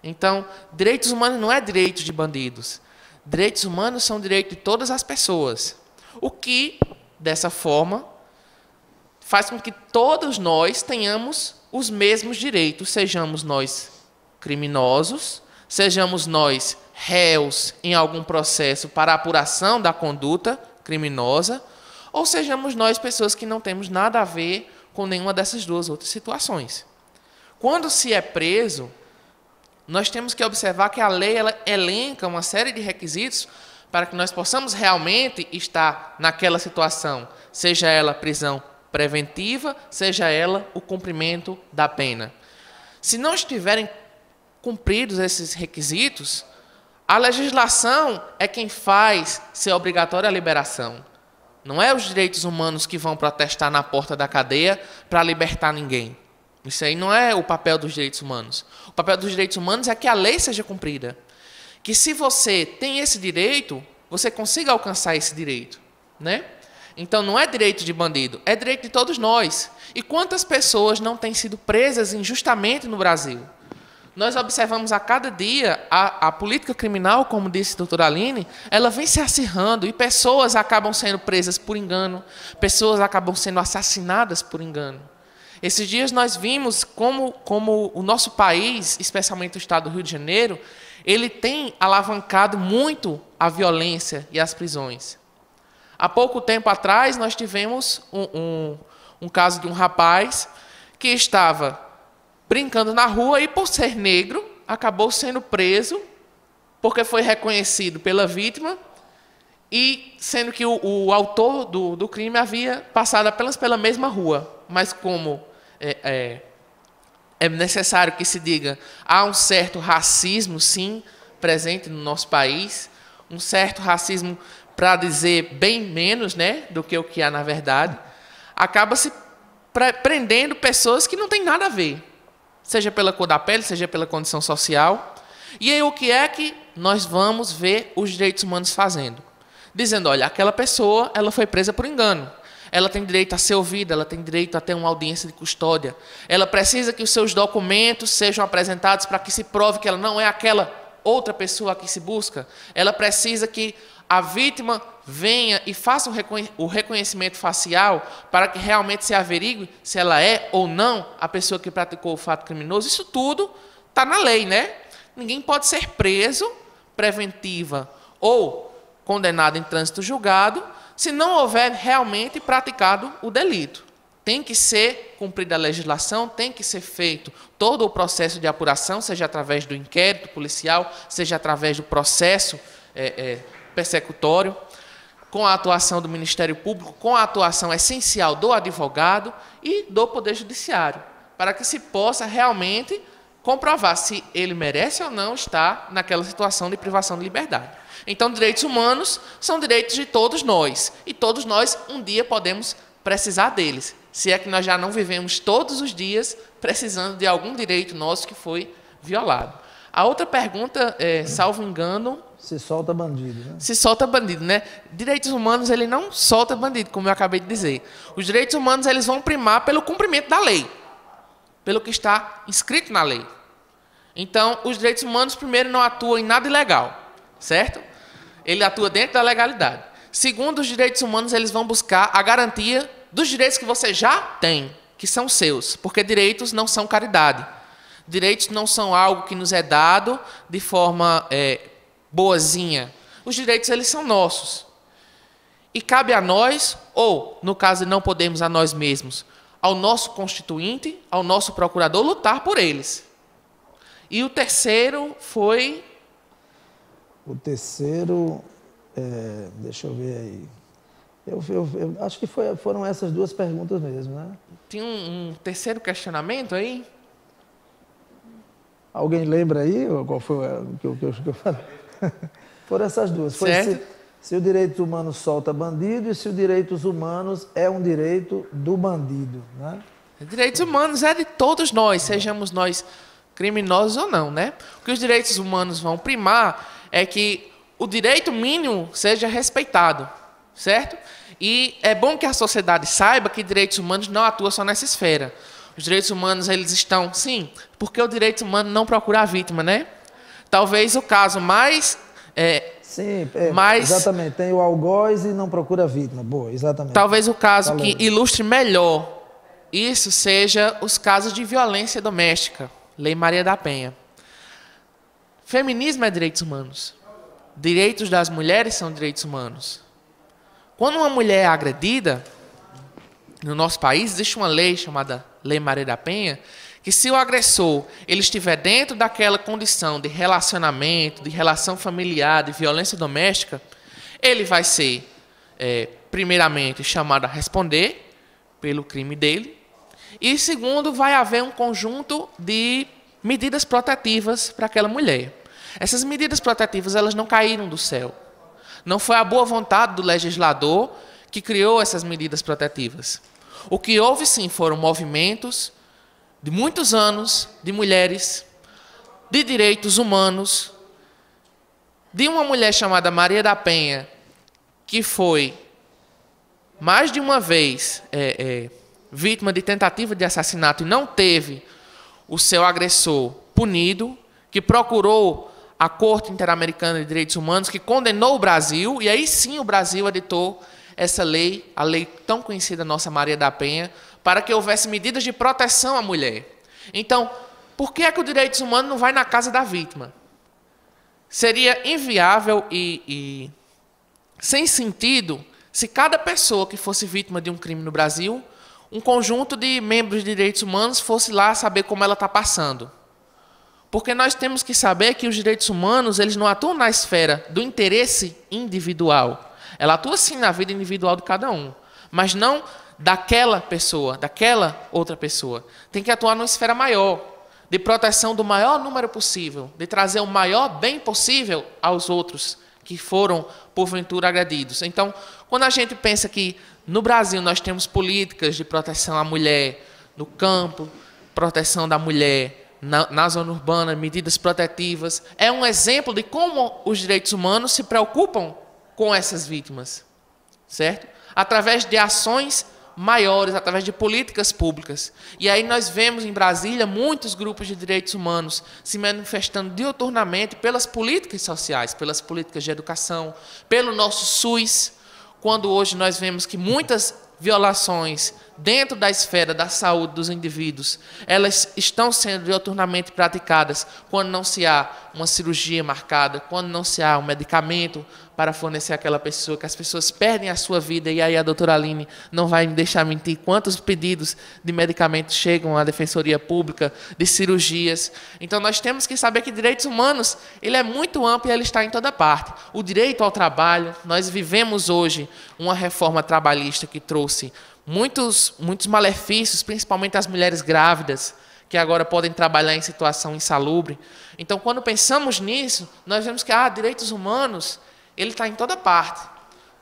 Então, direitos humanos não é direito de bandidos. Direitos humanos são direito de todas as pessoas. O que, dessa forma, faz com que todos nós tenhamos os mesmos direitos, sejamos nós criminosos, sejamos nós réus em algum processo para apuração da conduta criminosa, ou sejamos nós pessoas que não temos nada a ver com nenhuma dessas duas outras situações. Quando se é preso, nós temos que observar que a lei ela elenca uma série de requisitos para que nós possamos realmente estar naquela situação, seja ela prisão preventiva, seja ela o cumprimento da pena. Se não estiverem cumpridos esses requisitos, a legislação é quem faz ser obrigatória a liberação. Não é os direitos humanos que vão protestar na porta da cadeia para libertar ninguém. Isso aí não é o papel dos direitos humanos. O papel dos direitos humanos é que a lei seja cumprida. Que se você tem esse direito, você consiga alcançar esse direito, né? Então não é direito de bandido, é direito de todos nós. E quantas pessoas não têm sido presas injustamente no Brasil? Nós observamos a cada dia a política criminal, como disse a doutora Aline, ela vem se acirrando e pessoas acabam sendo presas por engano, pessoas acabam sendo assassinadas por engano. Esses dias nós vimos como o nosso país, especialmente o estado do Rio de Janeiro, ele tem alavancado muito a violência e as prisões. Há pouco tempo atrás, nós tivemos um caso de um rapaz que estava brincando na rua e, por ser negro, acabou sendo preso porque foi reconhecido pela vítima e sendo que o autor do crime havia passado apenas pela mesma rua. Mas como é necessário que se diga, há um certo racismo, sim, presente no nosso país, um certo racismo, para dizer bem menos, né, do que o que há na verdade, acaba se prendendo pessoas que não têm nada a ver, seja pela cor da pele, seja pela condição social. E aí o que é que nós vamos ver os direitos humanos fazendo? Dizendo, olha, aquela pessoa ela foi presa por engano, ela tem direito a ser ouvida, ela tem direito a ter uma audiência de custódia, ela precisa que os seus documentos sejam apresentados para que se prove que ela não é aquela outra pessoa a que se busca, ela precisa que a vítima venha e faça o reconhecimento facial para que realmente se averigue se ela é ou não a pessoa que praticou o fato criminoso. Isso tudo está na lei, né? Ninguém pode ser preso, preventiva ou condenado em trânsito julgado se não houver realmente praticado o delito. Tem que ser cumprida a legislação, tem que ser feito todo o processo de apuração, seja através do inquérito policial, seja através do processo persecutório, com a atuação do Ministério Público, com a atuação essencial do advogado e do Poder Judiciário, para que se possa realmente comprovar se ele merece ou não estar naquela situação de privação de liberdade. Então, direitos humanos são direitos de todos nós, e todos nós um dia podemos precisar deles, se é que nós já não vivemos todos os dias precisando de algum direito nosso que foi violado. A outra pergunta, salvo engano... Se solta bandido, né? Se solta bandido, né? Direitos humanos, ele não solta bandido, como eu acabei de dizer. Os direitos humanos, eles vão primar pelo cumprimento da lei, pelo que está inscrito na lei. Então, os direitos humanos, primeiro, não atuam em nada ilegal, certo? Ele atua dentro da legalidade. Segundo, os direitos humanos, eles vão buscar a garantia dos direitos que você já tem, que são seus, porque direitos não são caridade. Direitos não são algo que nos é dado de forma boazinha. Os direitos, eles são nossos. E cabe a nós, ou, no caso de não podermos a nós mesmos, ao nosso constituinte, ao nosso procurador, lutar por eles. E o terceiro foi... O terceiro... deixa eu ver aí. Eu acho que foram essas duas perguntas mesmo, né? Tem um terceiro questionamento aí? Alguém lembra aí qual foi o que eu falei? Foram essas duas. Foi se o direito humano solta bandido e se o direitos humanos é um direito do bandido, né? Direitos humanos é de todos nós, sejamos nós criminosos ou não, né? O que os direitos humanos vão primar é que o direito mínimo seja respeitado, certo? E é bom que a sociedade saiba que direitos humanos não atuam só nessa esfera. Os direitos humanos, eles estão... Sim, porque o direito humano não procura a vítima, né? Talvez o caso mais... exatamente. Tem o algoz e não procura a vítima. Boa, exatamente. Talvez o caso que ilustre melhor isso seja os casos de violência doméstica. Lei Maria da Penha. Feminismo é direitos humanos. Direitos das mulheres são direitos humanos. Quando uma mulher é agredida, no nosso país, existe uma lei chamada Lei Maria da Penha, que se o agressor ele estiver dentro daquela condição de relacionamento, de relação familiar, de violência doméstica, ele vai ser, primeiramente, chamado a responder pelo crime dele, e, segundo, vai haver um conjunto de medidas protetivas para aquela mulher. Essas medidas protetivas, elas não caíram do céu. Não foi a boa vontade do legislador que criou essas medidas protetivas. O que houve, sim, foram movimentos de muitos anos de mulheres, de direitos humanos, de uma mulher chamada Maria da Penha, que foi mais de uma vez vítima de tentativa de assassinato e não teve o seu agressor punido, que procurou a Corte Interamericana de Direitos Humanos, que condenou o Brasil, e aí sim o Brasil editou essa lei, a lei tão conhecida nossa Maria da Penha, para que houvesse medidas de proteção à mulher. Então, por que é que o direitos humanos não vai na casa da vítima? Seria inviável e sem sentido se cada pessoa que fosse vítima de um crime no Brasil, um conjunto de membros de direitos humanos fosse lá saber como ela está passando. Porque nós temos que saber que os direitos humanos, eles não atuam na esfera do interesse individual. Ela atua sim na vida individual de cada um, mas não daquela pessoa, daquela outra pessoa. Tem que atuar numa esfera maior, de proteção do maior número possível, de trazer o maior bem possível aos outros que foram, porventura, agredidos. Então, quando a gente pensa que no Brasil nós temos políticas de proteção à mulher no campo, proteção da mulher na zona urbana, medidas protetivas, é um exemplo de como os direitos humanos se preocupam com essas vítimas, certo? Através de ações maiores, através de políticas públicas. E aí nós vemos em Brasília muitos grupos de direitos humanos se manifestando diuturnamente pelas políticas sociais, pelas políticas de educação, pelo nosso SUS, quando hoje nós vemos que muitas violações dentro da esfera da saúde dos indivíduos, elas estão sendo diuturnamente praticadas quando não se há uma cirurgia marcada, quando não se há um medicamento para fornecer àquela pessoa, que as pessoas perdem a sua vida, e aí a doutora Aline não vai me deixar mentir quantos pedidos de medicamentos chegam à Defensoria Pública, de cirurgias. Então nós temos que saber que direitos humanos, ele é muito amplo e ele está em toda parte. O direito ao trabalho, nós vivemos hoje uma reforma trabalhista que trouxe muitos malefícios, principalmente às mulheres grávidas, que agora podem trabalhar em situação insalubre. Então, quando pensamos nisso, nós vemos que direitos humanos, ele está em toda parte.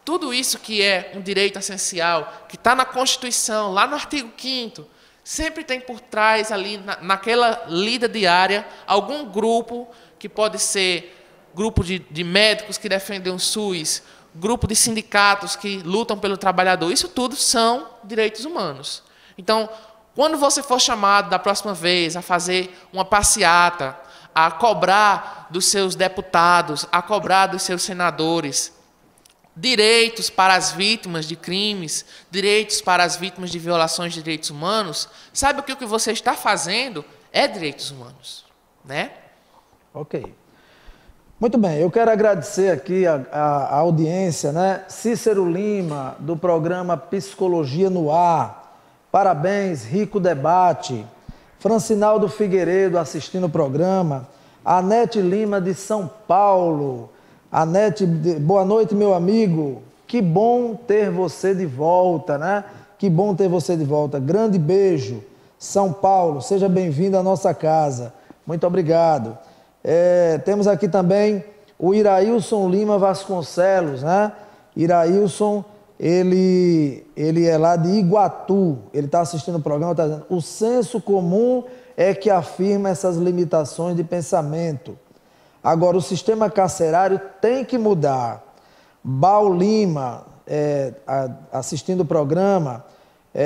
Tudo isso que é um direito essencial, que está na Constituição, lá no artigo 5º, sempre tem por trás, ali, naquela lida diária, algum grupo, que pode ser grupo de médicos que defendem o SUS, grupo de sindicatos que lutam pelo trabalhador. Isso tudo são direitos humanos. Então, quando você for chamado da próxima vez a fazer uma passeata, a cobrar dos seus deputados, a cobrar dos seus senadores direitos para as vítimas de crimes, direitos para as vítimas de violações de direitos humanos, sabe o que você está fazendo? É direitos humanos, né? Ok. Muito bem, eu quero agradecer aqui a audiência, né? Cícero Lima, do programa Psicologia no Ar. Parabéns, rico debate. Francinaldo Figueiredo assistindo o programa. Anete Lima, de São Paulo. Anete, boa noite, meu amigo. Que bom ter você de volta, né? Que bom ter você de volta. Grande beijo. São Paulo, seja bem-vindo à nossa casa. Muito obrigado. Temos aqui também o Irailson Lima Vasconcelos, né? Irailson, ele é lá de Iguatu, ele está assistindo o programa, está dizendo: o senso comum é que afirma essas limitações de pensamento. Agora, o sistema carcerário tem que mudar. Bal Lima, assistindo o programa,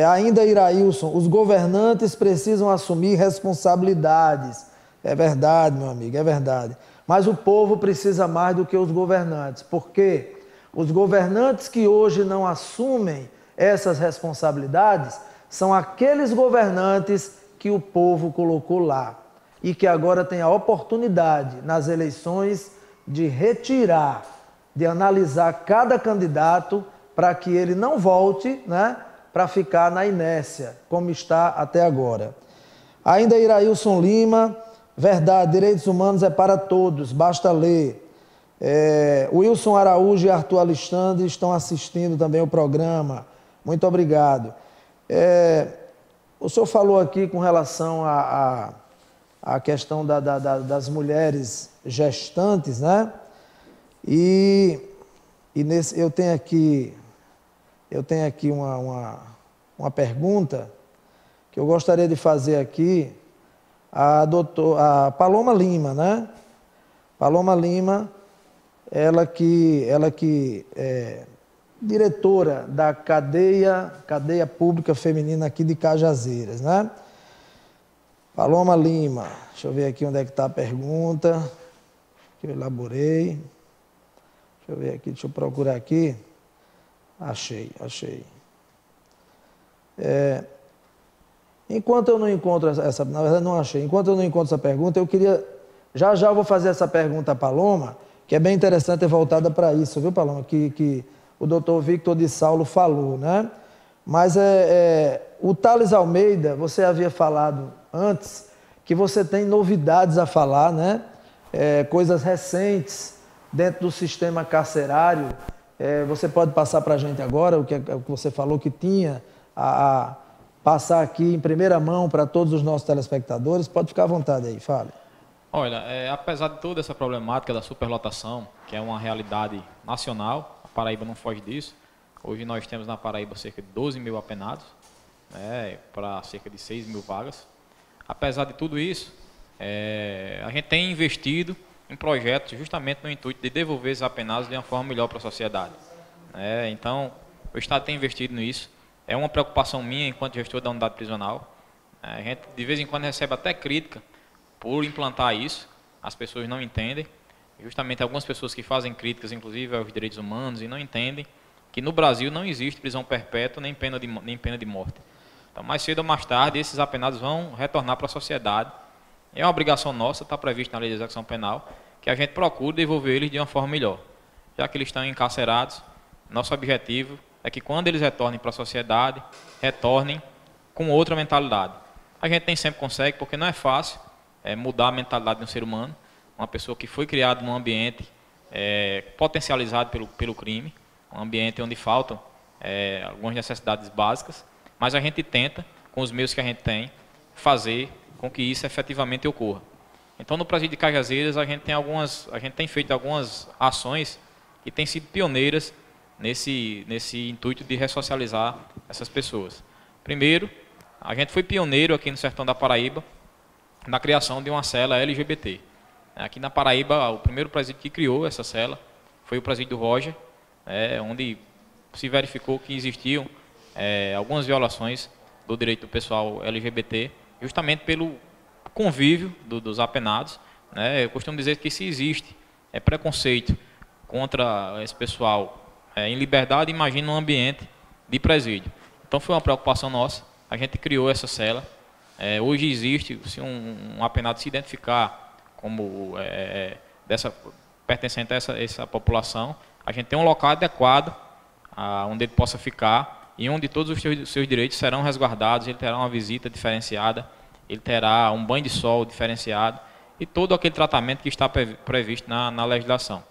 ainda Irailson, os governantes precisam assumir responsabilidades. É verdade, meu amigo, é verdade. Mas o povo precisa mais do que os governantes. Por quê? Os governantes que hoje não assumem essas responsabilidades são aqueles governantes que o povo colocou lá e que agora tem a oportunidade, nas eleições, de retirar, de analisar cada candidato para que ele não volte, né, para ficar na inércia, como está até agora. Ainda Irailson Lima: verdade, direitos humanos é para todos, basta ler. Wilson Araújo e Arthur Alexandre estão assistindo também o programa. Muito obrigado. O senhor falou aqui com relação à questão das mulheres gestantes, né? E eu tenho aqui uma pergunta que eu gostaria de fazer aqui a Paloma Lima, né? Paloma Lima, ela que é diretora da cadeia pública feminina aqui de Cajazeiras, né? Paloma Lima, deixa eu ver aqui onde é que está a pergunta, que eu elaborei. Deixa eu ver aqui, deixa eu procurar aqui. Achei. Enquanto eu não encontro essa, na verdade não achei, enquanto eu não encontro essa pergunta, eu queria, já eu vou fazer essa pergunta a Paloma, que é bem interessante e voltada para isso, viu, Paloma, que o doutor Victor de Saulo falou, né? Mas o Thales Almeida, você havia falado antes que você tem novidades a falar, né? Coisas recentes dentro do sistema carcerário. Você pode passar para a gente agora o que você falou que tinha a passar aqui em primeira mão para todos os nossos telespectadores? Pode ficar à vontade aí, fale. Olha, apesar de toda essa problemática da superlotação, que é uma realidade nacional, a Paraíba não foge disso. Hoje nós temos na Paraíba cerca de 12 mil apenados, para cerca de 6 mil vagas. Apesar de tudo isso, a gente tem investido em projetos justamente no intuito de devolver esses apenados de uma forma melhor para a sociedade. Então, o Estado tem investido nisso. É uma preocupação minha enquanto gestor da unidade prisional. A gente, de vez em quando, recebe até crítica por implantar isso. As pessoas não entendem. Justamente algumas pessoas que fazem críticas, inclusive aos direitos humanos, e não entendem que no Brasil não existe prisão perpétua nem pena de morte. Então, mais cedo ou mais tarde, esses apenados vão retornar para a sociedade. É uma obrigação nossa, está previsto na lei de execução penal, que a gente procure devolver eles de uma forma melhor. Já que eles estão encarcerados, nosso objetivo é que quando eles retornem para a sociedade, retornem com outra mentalidade. A gente nem sempre consegue, porque não é fácil mudar a mentalidade de um ser humano, uma pessoa que foi criada num ambiente potencializado pelo crime, um ambiente onde faltam algumas necessidades básicas, mas a gente tenta, com os meios que a gente tem, fazer com que isso efetivamente ocorra. Então, no Presídio de Cajazeiras, a gente tem feito algumas ações que têm sido pioneiras nesse intuito de ressocializar essas pessoas. Primeiro, a gente foi pioneiro aqui no sertão da Paraíba na criação de uma cela LGBT. Aqui na Paraíba, o primeiro presídio que criou essa cela foi o Presídio do Roger, onde se verificou que existiam algumas violações do direito do pessoal LGBT, justamente pelo convívio dos apenados. Eu costumo dizer que se existe preconceito contra esse pessoal em liberdade, imagina um ambiente de presídio. Então foi uma preocupação nossa, a gente criou essa cela. Hoje existe, se um apenado se identificar como pertencente a essa população, a gente tem um local adequado onde ele possa ficar e onde todos os seus direitos serão resguardados. Ele terá uma visita diferenciada, ele terá um banho de sol diferenciado e todo aquele tratamento que está previsto na legislação.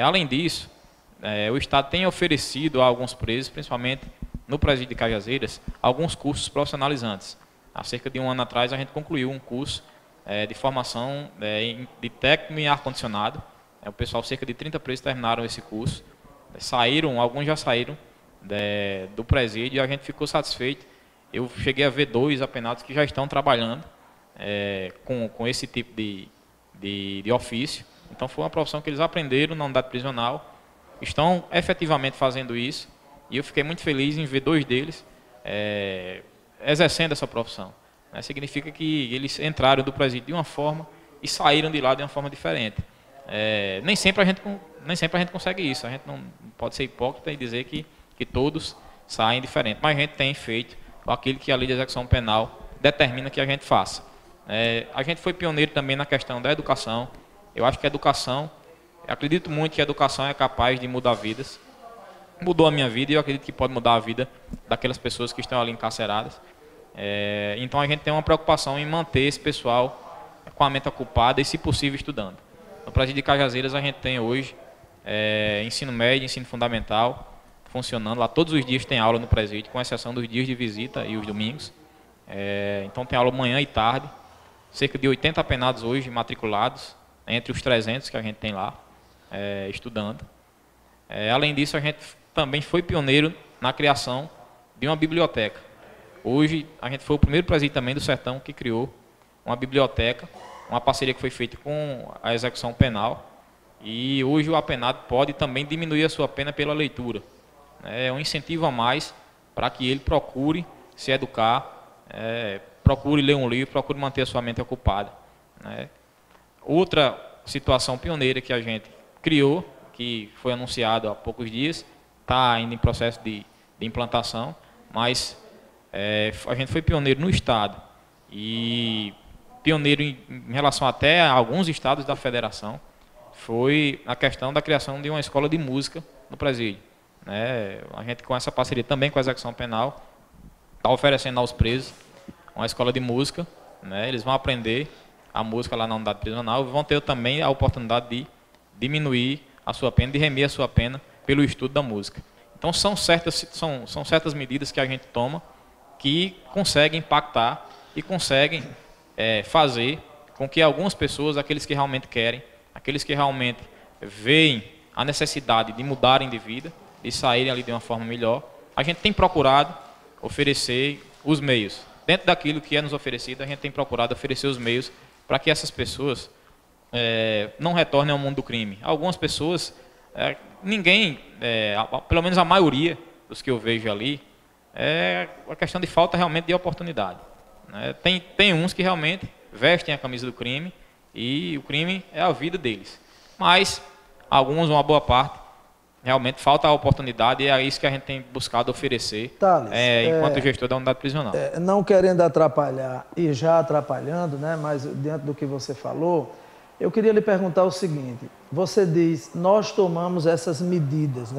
Além disso, o Estado tem oferecido a alguns presos, principalmente no Presídio de Cajazeiras, alguns cursos profissionalizantes. Há cerca de um ano atrás, a gente concluiu um curso de formação de técnico em ar-condicionado. O pessoal, cerca de 30 presos, terminaram esse curso. Alguns já saíram do presídio e a gente ficou satisfeito. Eu cheguei a ver 2 apenados que já estão trabalhando com esse tipo de ofício. Então, foi uma profissão que eles aprenderam na unidade prisional, estão efetivamente fazendo isso, e eu fiquei muito feliz em ver 2 deles exercendo essa profissão. Significa que eles entraram do presídio de uma forma e saíram de lá de uma forma diferente. Nem sempre a gente consegue isso, a gente não pode ser hipócrita e dizer que todos saem diferente, mas a gente tem feito aquilo que a lei de execução penal determina que a gente faça. A gente foi pioneiro também na questão da educação. Eu acho que a educação, acredito muito que a educação é capaz de mudar vidas. Mudou a minha vida e eu acredito que pode mudar a vida daquelas pessoas que estão ali encarceradas. Então a gente tem uma preocupação em manter esse pessoal com a mente ocupada e, se possível, estudando. No Presídio de Cajazeiras a gente tem hoje ensino médio, ensino fundamental funcionando. Lá todos os dias tem aula no presídio, com exceção dos dias de visita e os domingos. Então tem aula manhã e tarde. Cerca de 80 apenados hoje matriculados, entre os 300 que a gente tem lá, estudando. Além disso, a gente também foi pioneiro na criação de uma biblioteca. Hoje, a gente foi o primeiro presídio também do Sertão que criou uma biblioteca, uma parceria que foi feita com a execução penal. E hoje o apenado pode também diminuir a sua pena pela leitura. É um incentivo a mais para que ele procure se educar, procure ler um livro, procure manter a sua mente ocupada. Outra situação pioneira que a gente criou, que foi anunciado há poucos dias, está ainda em processo de implantação, mas a gente foi pioneiro no Estado e pioneiro em relação até a alguns estados da federação, foi a questão da criação de uma escola de música no presídio. A gente, com essa parceria também com a execução penal, está oferecendo aos presos uma escola de música. Eles vão aprender a música lá na unidade prisional e vão ter também a oportunidade de diminuir a sua pena, de remir a sua pena pelo estudo da música. Então são certas medidas que a gente toma que conseguem impactar e conseguem fazer com que algumas pessoas, aqueles que realmente querem, aqueles que realmente veem a necessidade de mudarem de vida, de saírem ali de uma forma melhor, a gente tem procurado oferecer os meios. Dentro daquilo que é nos oferecido, a gente tem procurado oferecer os meios para que essas pessoas não retornem ao mundo do crime. Algumas pessoas, pelo menos a maioria dos que eu vejo ali, é a questão de falta realmente de oportunidade. Tem uns que realmente vestem a camisa do crime e o crime é a vida deles. Mas alguns, uma boa parte, realmente falta a oportunidade e é isso que a gente tem buscado oferecer enquanto gestor da unidade prisional. Não querendo atrapalhar e já atrapalhando, mas dentro do que você falou, eu queria lhe perguntar o seguinte: você diz, nós tomamos essas medidas,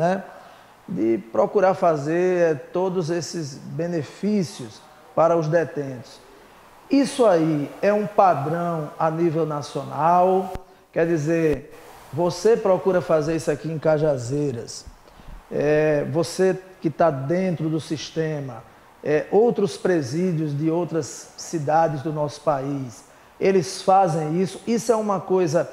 de procurar fazer todos esses benefícios para os detentos. Isso aí é um padrão a nível nacional? Quer dizer, você procura fazer isso aqui em Cajazeiras, você que está dentro do sistema, outros presídios de outras cidades do nosso país, eles fazem isso? Isso é uma coisa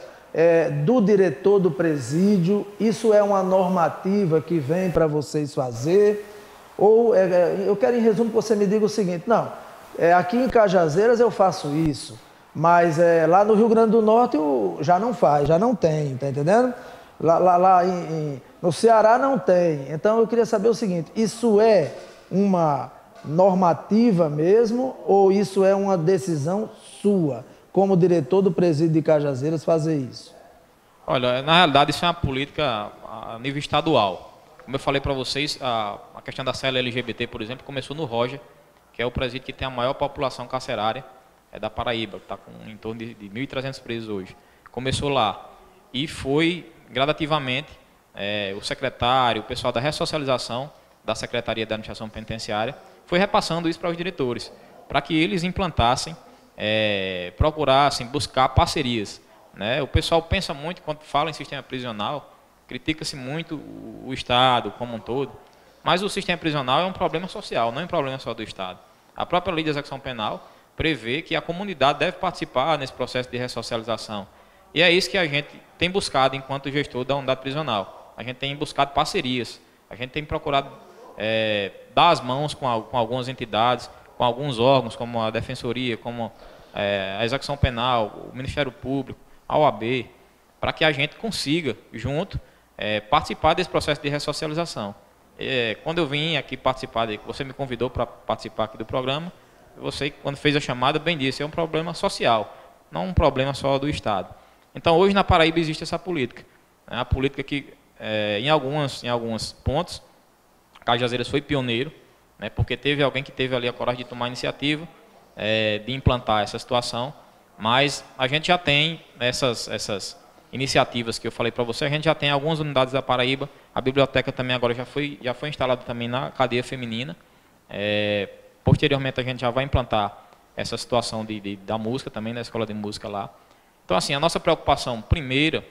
do diretor do presídio? Isso é uma normativa que vem para vocês fazer? Ou eu quero, em resumo, que você me diga o seguinte: não, aqui em Cajazeiras eu faço isso, mas lá no Rio Grande do Norte já não faz, já não tem, tá entendendo? Lá no Ceará não tem. Então eu queria saber o seguinte: isso é uma normativa mesmo ou isso é uma decisão sua, como diretor do presídio de Cajazeiras, fazer isso? Olha, na realidade isso é uma política a nível estadual. Como eu falei para vocês, a questão da cela LGBT, por exemplo, começou no Roja, que é o presídio que tem a maior população carcerária da Paraíba, que está com em torno de 1.300 presos hoje. Começou lá e foi gradativamente o secretário, o pessoal da ressocialização da Secretaria da Administração Penitenciária foi repassando isso para os diretores, para que eles implantassem, procurassem buscar parcerias. O pessoal pensa muito, quando fala em sistema prisional, critica-se muito o Estado como um todo, mas o sistema prisional é um problema social, não é um problema só do Estado. A própria lei de execução penal prevê que a comunidade deve participar nesse processo de ressocialização. E é isso que a gente tem buscado enquanto gestor da unidade prisional. A gente tem buscado parcerias, a gente tem procurado dar as mãos com algumas entidades, com alguns órgãos, como a Defensoria, como a Execução Penal, o Ministério Público, a OAB, para que a gente consiga, junto, participar desse processo de ressocialização. Quando eu vim aqui participar, você me convidou para participar aqui do programa, você, quando fez a chamada, bem disse, é um problema social, não um problema só do Estado. Então, hoje na Paraíba existe essa política. A política que, em alguns pontos, Cajazeiras foi pioneiro, porque teve alguém que teve ali a coragem de tomar a iniciativa de implantar essa situação, mas a gente já tem essas iniciativas que eu falei para você, a gente já tem algumas unidades da Paraíba, a biblioteca também agora já foi instalada também na cadeia feminina. Posteriormente a gente já vai implantar essa situação da música também, na escola de música lá. Então, assim, a nossa preocupação primeira,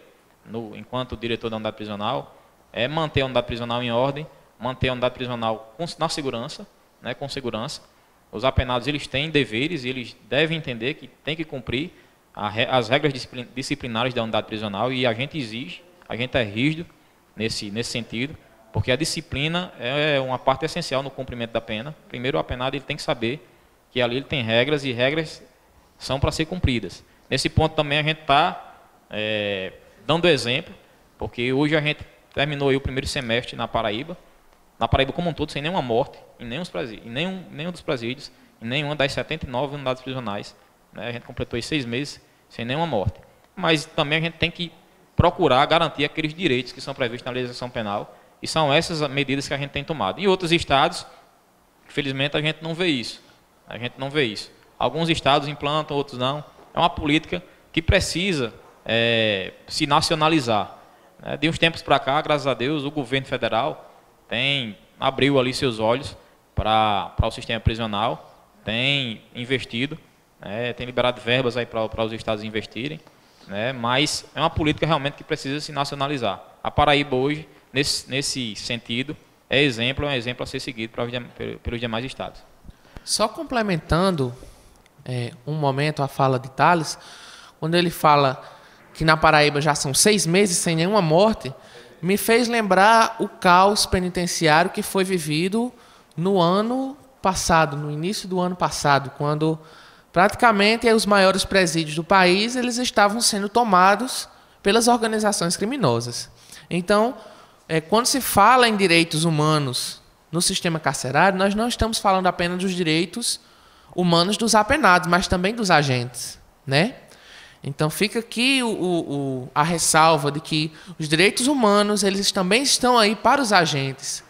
enquanto diretor da unidade prisional, é manter a unidade prisional em ordem, manter a unidade prisional na segurança, com segurança. Os apenados, eles têm deveres e eles devem entender que tem que cumprir as regras disciplinares da unidade prisional, e a gente exige, a gente é rígido nesse sentido, porque a disciplina é uma parte essencial no cumprimento da pena. Primeiro, o apenado ele tem que saber que ali ele tem regras e regras são para ser cumpridas. Nesse ponto também a gente está dando exemplo, porque hoje a gente terminou aí o primeiro semestre na Paraíba como um todo, sem nenhuma morte, em nenhum dos presídios, em nenhuma das 79 unidades prisionais. Né? A gente completou aí 6 meses sem nenhuma morte. Mas também a gente tem que procurar garantir aqueles direitos que são previstos na legislação penal, e são essas medidas que a gente tem tomado. Em outros estados, infelizmente, a gente não vê isso. Alguns estados implantam, outros não. É uma política que precisa se nacionalizar. De uns tempos para cá, graças a Deus, o governo federal abriu ali seus olhos para o sistema prisional, tem investido, tem liberado verbas aí para os estados investirem, mas é uma política realmente que precisa se nacionalizar. A Paraíba hoje, nesse sentido, é um exemplo a ser seguido pelos demais estados. Só complementando um momento a fala de Thales, quando ele fala que na Paraíba já são 6 meses sem nenhuma morte, me fez lembrar o caos penitenciário que foi vivido no ano passado, no início do ano passado, quando praticamente os maiores presídios do país eles estavam sendo tomados pelas organizações criminosas. Então, quando se fala em direitos humanos no sistema carcerário, nós não estamos falando apenas dos direitos humanos dos apenados, mas também dos agentes, né? Então fica aqui a ressalva de que os direitos humanos eles também estão aí para os agentes,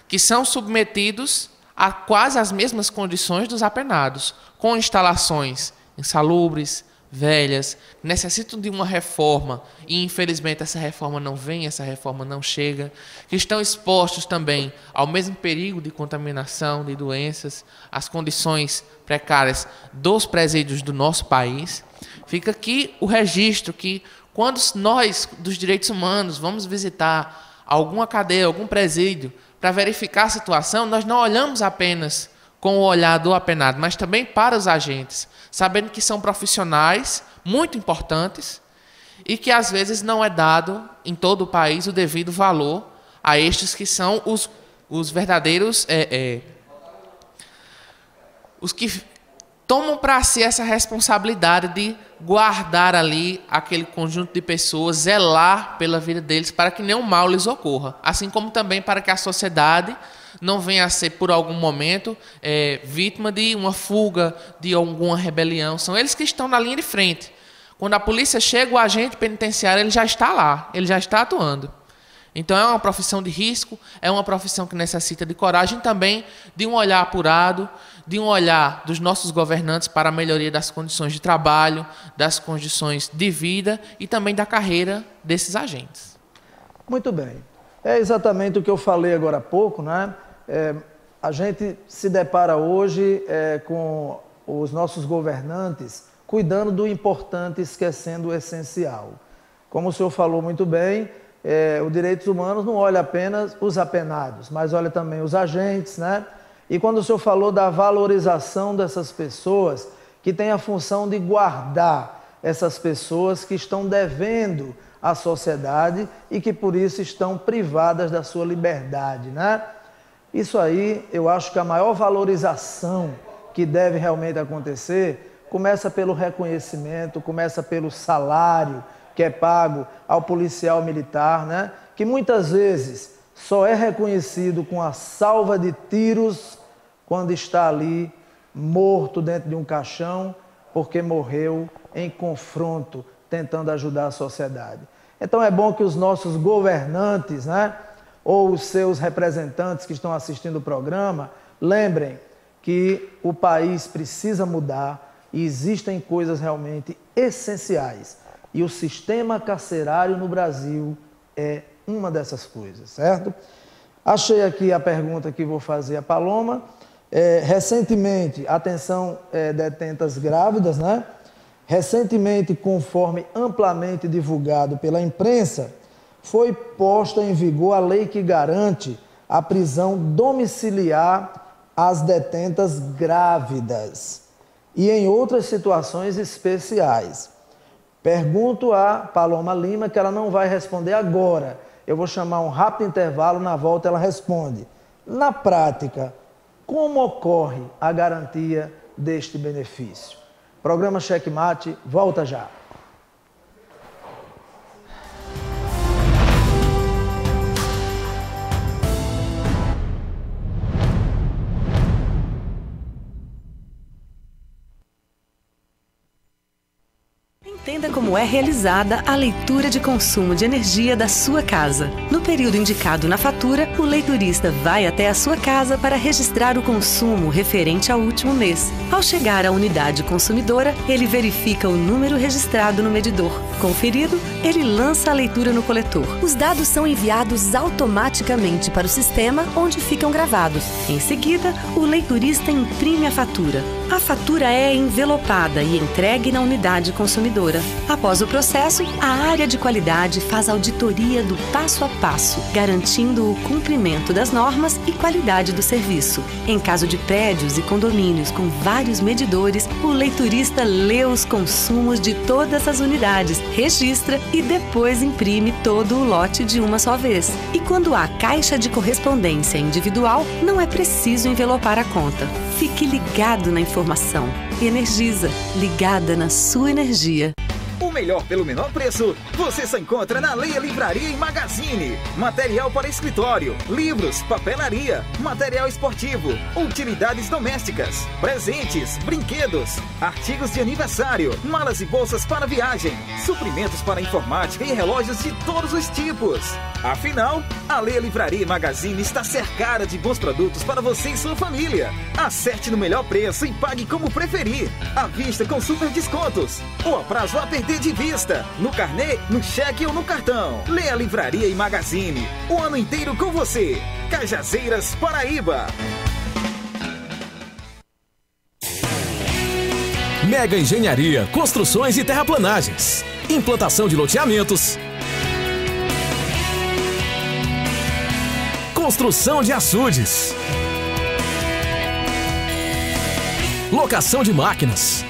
que são submetidos a quase as mesmas condições dos apenados, com instalações insalubres, velhas, necessitam de uma reforma e infelizmente essa reforma não vem, essa reforma não chega, que estão expostos também ao mesmo perigo de contaminação, de doenças, as condições precárias dos presídios do nosso país. Fica aqui o registro que quando nós, dos direitos humanos, vamos visitar alguma cadeia, algum presídio, para verificar a situação, nós não olhamos apenas com o olhar do apenado, mas também para os agentes, sabendo que são profissionais muito importantes e que às vezes não é dado em todo o país o devido valor a estes que são os verdadeiros, os que tomam para si essa responsabilidade de guardar ali aquele conjunto de pessoas, zelar pela vida deles para que nenhum mal lhes ocorra, assim como também para que a sociedade não venha a ser, por algum momento, vítima de uma fuga, de alguma rebelião. São eles que estão na linha de frente. Quando a polícia chega, o agente penitenciário ele já está lá, ele já está atuando. Então é uma profissão de risco, é uma profissão que necessita de coragem também, de um olhar apurado, de um olhar dos nossos governantes para a melhoria das condições de trabalho, das condições de vida e também da carreira desses agentes. Muito bem. É exatamente o que eu falei agora há pouco, né? A gente se depara hoje com os nossos governantes cuidando do importante, esquecendo o essencial. Como o senhor falou muito bem, os direitos humanos não olha apenas os apenados, mas olha também os agentes, né? E quando o senhor falou da valorização dessas pessoas, que tem a função de guardar essas pessoas que estão devendo à sociedade e que por isso estão privadas da sua liberdade, né? Isso aí, eu acho que a maior valorização que deve realmente acontecer começa pelo reconhecimento, começa pelo salário que é pago ao policial militar, né? Que muitas vezes só é reconhecido com a salva de tiros quando está ali morto dentro de um caixão, porque morreu em confronto, tentando ajudar a sociedade. Então é bom que os nossos governantes, né, ou os seus representantes que estão assistindo o programa, lembrem que o país precisa mudar e existem coisas realmente essenciais. E o sistema carcerário no Brasil é uma dessas coisas, certo? Achei aqui a pergunta que vou fazer a Paloma. Recentemente, atenção, detentas grávidas, né? Recentemente, conforme amplamente divulgado pela imprensa, foi posta em vigor a lei que garante a prisão domiciliar às detentas grávidas e em outras situações especiais. Pergunto a Paloma Lima, que ela não vai responder agora, Eu vou chamar um rápido intervalo, na volta ela responde. Na prática, como ocorre a garantia deste benefício? Programa Checkmate, volta já. Entenda como é realizada a leitura de consumo de energia da sua casa. No período indicado na fatura, o leiturista vai até a sua casa para registrar o consumo referente ao último mês. Ao chegar à unidade consumidora, ele verifica o número registrado no medidor. Conferido, ele lança a leitura no coletor. Os dados são enviados automaticamente para o sistema, onde ficam gravados. Em seguida, o leiturista imprime a fatura. A fatura é envelopada e entregue na unidade consumidora. Após o processo, a área de qualidade faz auditoria do passo a passo, garantindo o cumprimento das normas e qualidade do serviço. Em caso de prédios e condomínios com vários medidores, o leiturista lê os consumos de todas as unidades, registra e depois imprime todo o lote de uma só vez. E quando há caixa de correspondência individual, não é preciso envelopar a conta. Fique ligado na informação. Energisa, ligada na sua energia. O melhor pelo menor preço, você só encontra na Leia Livraria e Magazine. Material para escritório, livros, papelaria, material esportivo, utilidades domésticas, presentes, brinquedos, artigos de aniversário, malas e bolsas para viagem, suprimentos para informática e relógios de todos os tipos. Afinal, a Leia Livraria e Magazine está cercada de bons produtos para você e sua família. Acerte no melhor preço e pague como preferir. À vista com super descontos. Ou a prazo a perder de vista. No carnê, no cheque ou no cartão. Leia Livraria e Magazine. O ano inteiro com você. Cajazeiras, Paraíba. Mega Engenharia, construções e terraplanagens. Implantação de loteamentos. Construção de açudes. Locação de máquinas.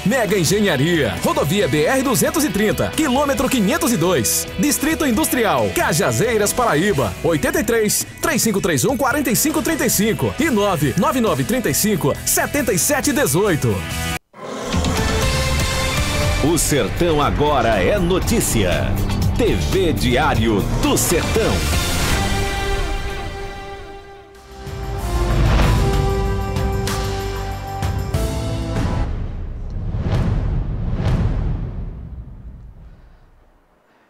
Mega Engenharia, rodovia BR-230, quilômetro 502, Distrito Industrial, Cajazeiras, Paraíba, 83 3531 4535 e 99935 7718. O Sertão agora é notícia. TV Diário do Sertão.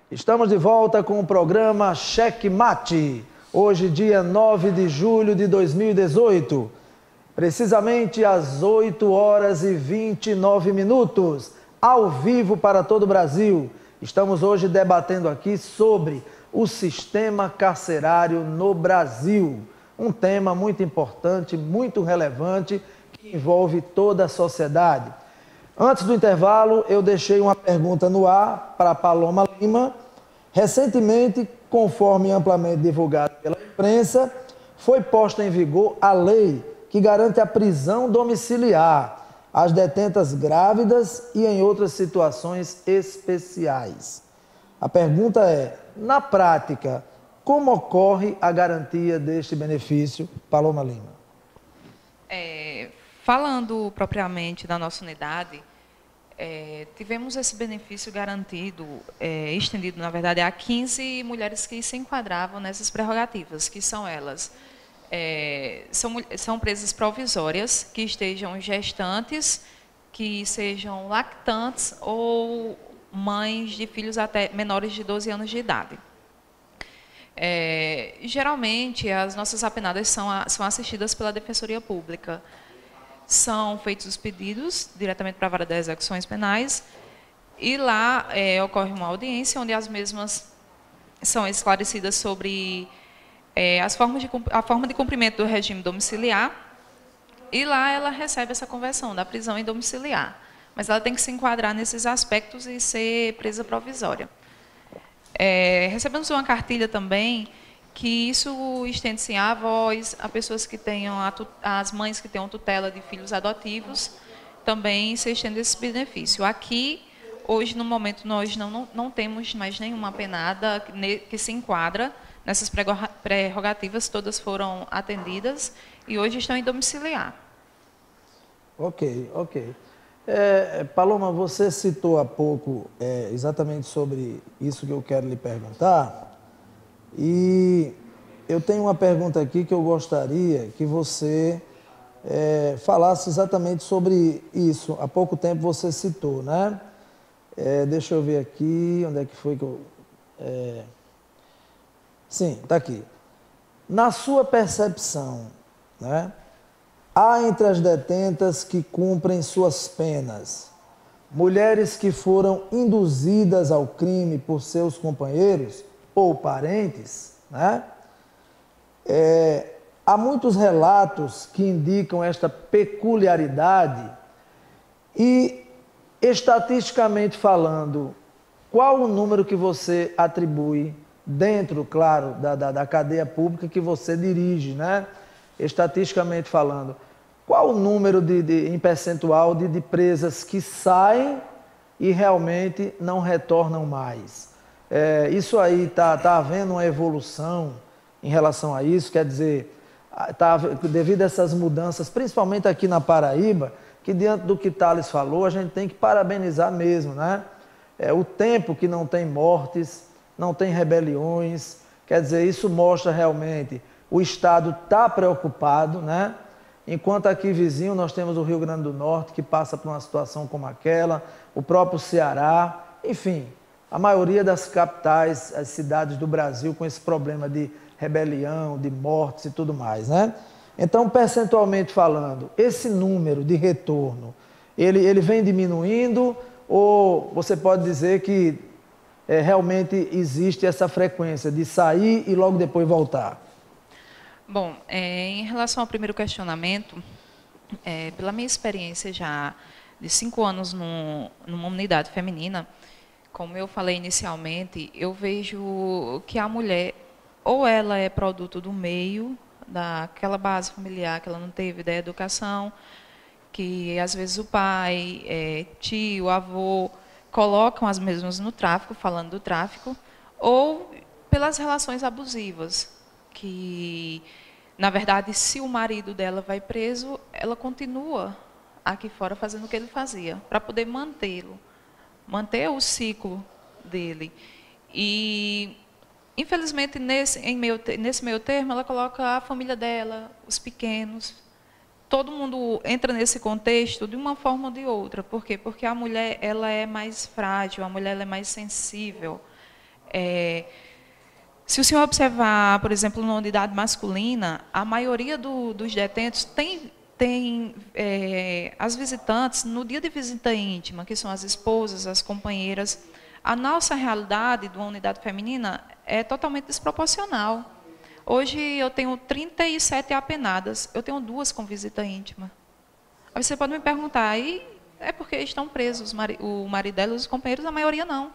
Estamos de volta com o programa Checkmate. Hoje, dia 9 de julho de 2018. Precisamente às 8 horas e 29 minutos. Ao vivo para todo o Brasil. Estamos hoje debatendo aqui sobre o sistema carcerário no Brasil. Um tema muito importante, muito relevante, que envolve toda a sociedade. Antes do intervalo, eu deixei uma pergunta no ar para Paloma Lima. Recentemente, conforme amplamente divulgado pela imprensa, foi posta em vigor a lei que garante a prisão domiciliar às detentas grávidas e em outras situações especiais. A pergunta é, na prática, como ocorre a garantia deste benefício? Paloma Lima. Falando propriamente da nossa unidade, tivemos esse benefício garantido, estendido, na verdade, a 15 mulheres que se enquadravam nessas prerrogativas, que são elas. São presas provisórias que estejam gestantes, que sejam lactantes ou mães de filhos até menores de 12 anos de idade. Geralmente, as nossas apenadas são assistidas pela Defensoria Pública. São feitos os pedidos diretamente para a Vara das Execuções Penais e lá ocorre uma audiência onde as mesmas são esclarecidas sobre a forma de cumprimento do regime domiciliar e lá ela recebe essa conversão da prisão em domiciliar. Mas ela tem que se enquadrar nesses aspectos e ser presa provisória. Recebemos uma cartilha também que isso estende-se a avós, a pessoas que tenham, as mães que tenham tutela de filhos adotivos também se estende esse benefício. Aqui, hoje, no momento, nós não temos mais nenhuma penada que se enquadra nessas prerrogativas, todas foram atendidas e hoje estão em domiciliar. Ok. Paloma, você citou há pouco exatamente sobre isso que eu quero lhe perguntar. E eu tenho uma pergunta aqui que eu gostaria que você falasse exatamente sobre isso. Há pouco tempo você citou, né? Deixa eu ver aqui, onde é que foi que eu... Sim, está aqui. Na sua percepção, né, há entre as detentas que cumprem suas penas mulheres que foram induzidas ao crime por seus companheiros ou parentes, né? Há muitos relatos que indicam esta peculiaridade e, estatisticamente falando, qual o número que você atribui dentro, claro, da cadeia pública que você dirige, né? Estatisticamente falando, qual o número em percentual de presas que saem e realmente não retornam mais? Isso aí está havendo uma evolução em relação a isso, quer dizer, devido a essas mudanças, principalmente aqui na Paraíba, que diante do que Thales falou, a gente tem que parabenizar mesmo, né? O tempo que não tem mortes, não tem rebeliões, quer dizer, isso mostra realmente o Estado está preocupado, né? Enquanto aqui vizinho nós temos o Rio Grande do Norte, que passa por uma situação como aquela, o próprio Ceará, enfim, a maioria das capitais, as cidades do Brasil com esse problema de rebelião, de mortes e tudo mais, né? Então, percentualmente falando, esse número de retorno, ele vem diminuindo ou você pode dizer que realmente existe essa frequência de sair e logo depois voltar? Bom, em relação ao primeiro questionamento, pela minha experiência já de 5 anos numa unidade feminina, como eu falei inicialmente, eu vejo que a mulher, ou ela é produto do meio, daquela base familiar que ela não teve, da educação, que às vezes o pai, tio, avô, colocam as mesmas no tráfico, falando do tráfico, ou pelas relações abusivas, que, na verdade, se o marido dela vai preso, ela continua aqui fora fazendo o que ele fazia, para poder mantê-lo, manter o ciclo dele. E, infelizmente, nesse meio termo, ela coloca a família dela, os pequenos. Todo mundo entra nesse contexto de uma forma ou de outra. Por quê? Porque a mulher ela é mais frágil, a mulher ela é mais sensível. Se o senhor observar, por exemplo, na unidade masculina, a maioria dos detentos tem as visitantes no dia de visita íntima, que são as esposas, as companheiras. A nossa realidade de uma unidade feminina é totalmente desproporcional. Hoje eu tenho 37 apenadas, eu tenho 2 com visita íntima. Aí você pode me perguntar, aí é porque estão presos o marido dela e os companheiros? A maioria não.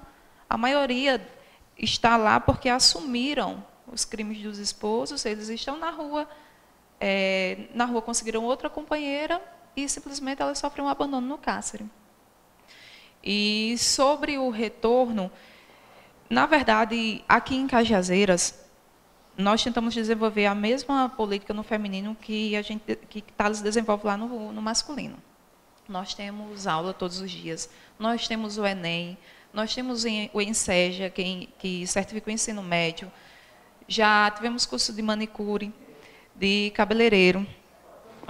A maioria está lá porque assumiram os crimes dos esposos, eles estão na rua conseguiram outra companheira e simplesmente ela sofre um abandono no cárcere. E sobre o retorno, na verdade, aqui em Cajazeiras, nós tentamos desenvolver a mesma política no feminino que Thales desenvolve lá no masculino. Nós temos aula todos os dias, nós temos o Enem, nós temos o Enseja, que certifica o ensino médio, já tivemos curso de manicure, de cabeleireiro.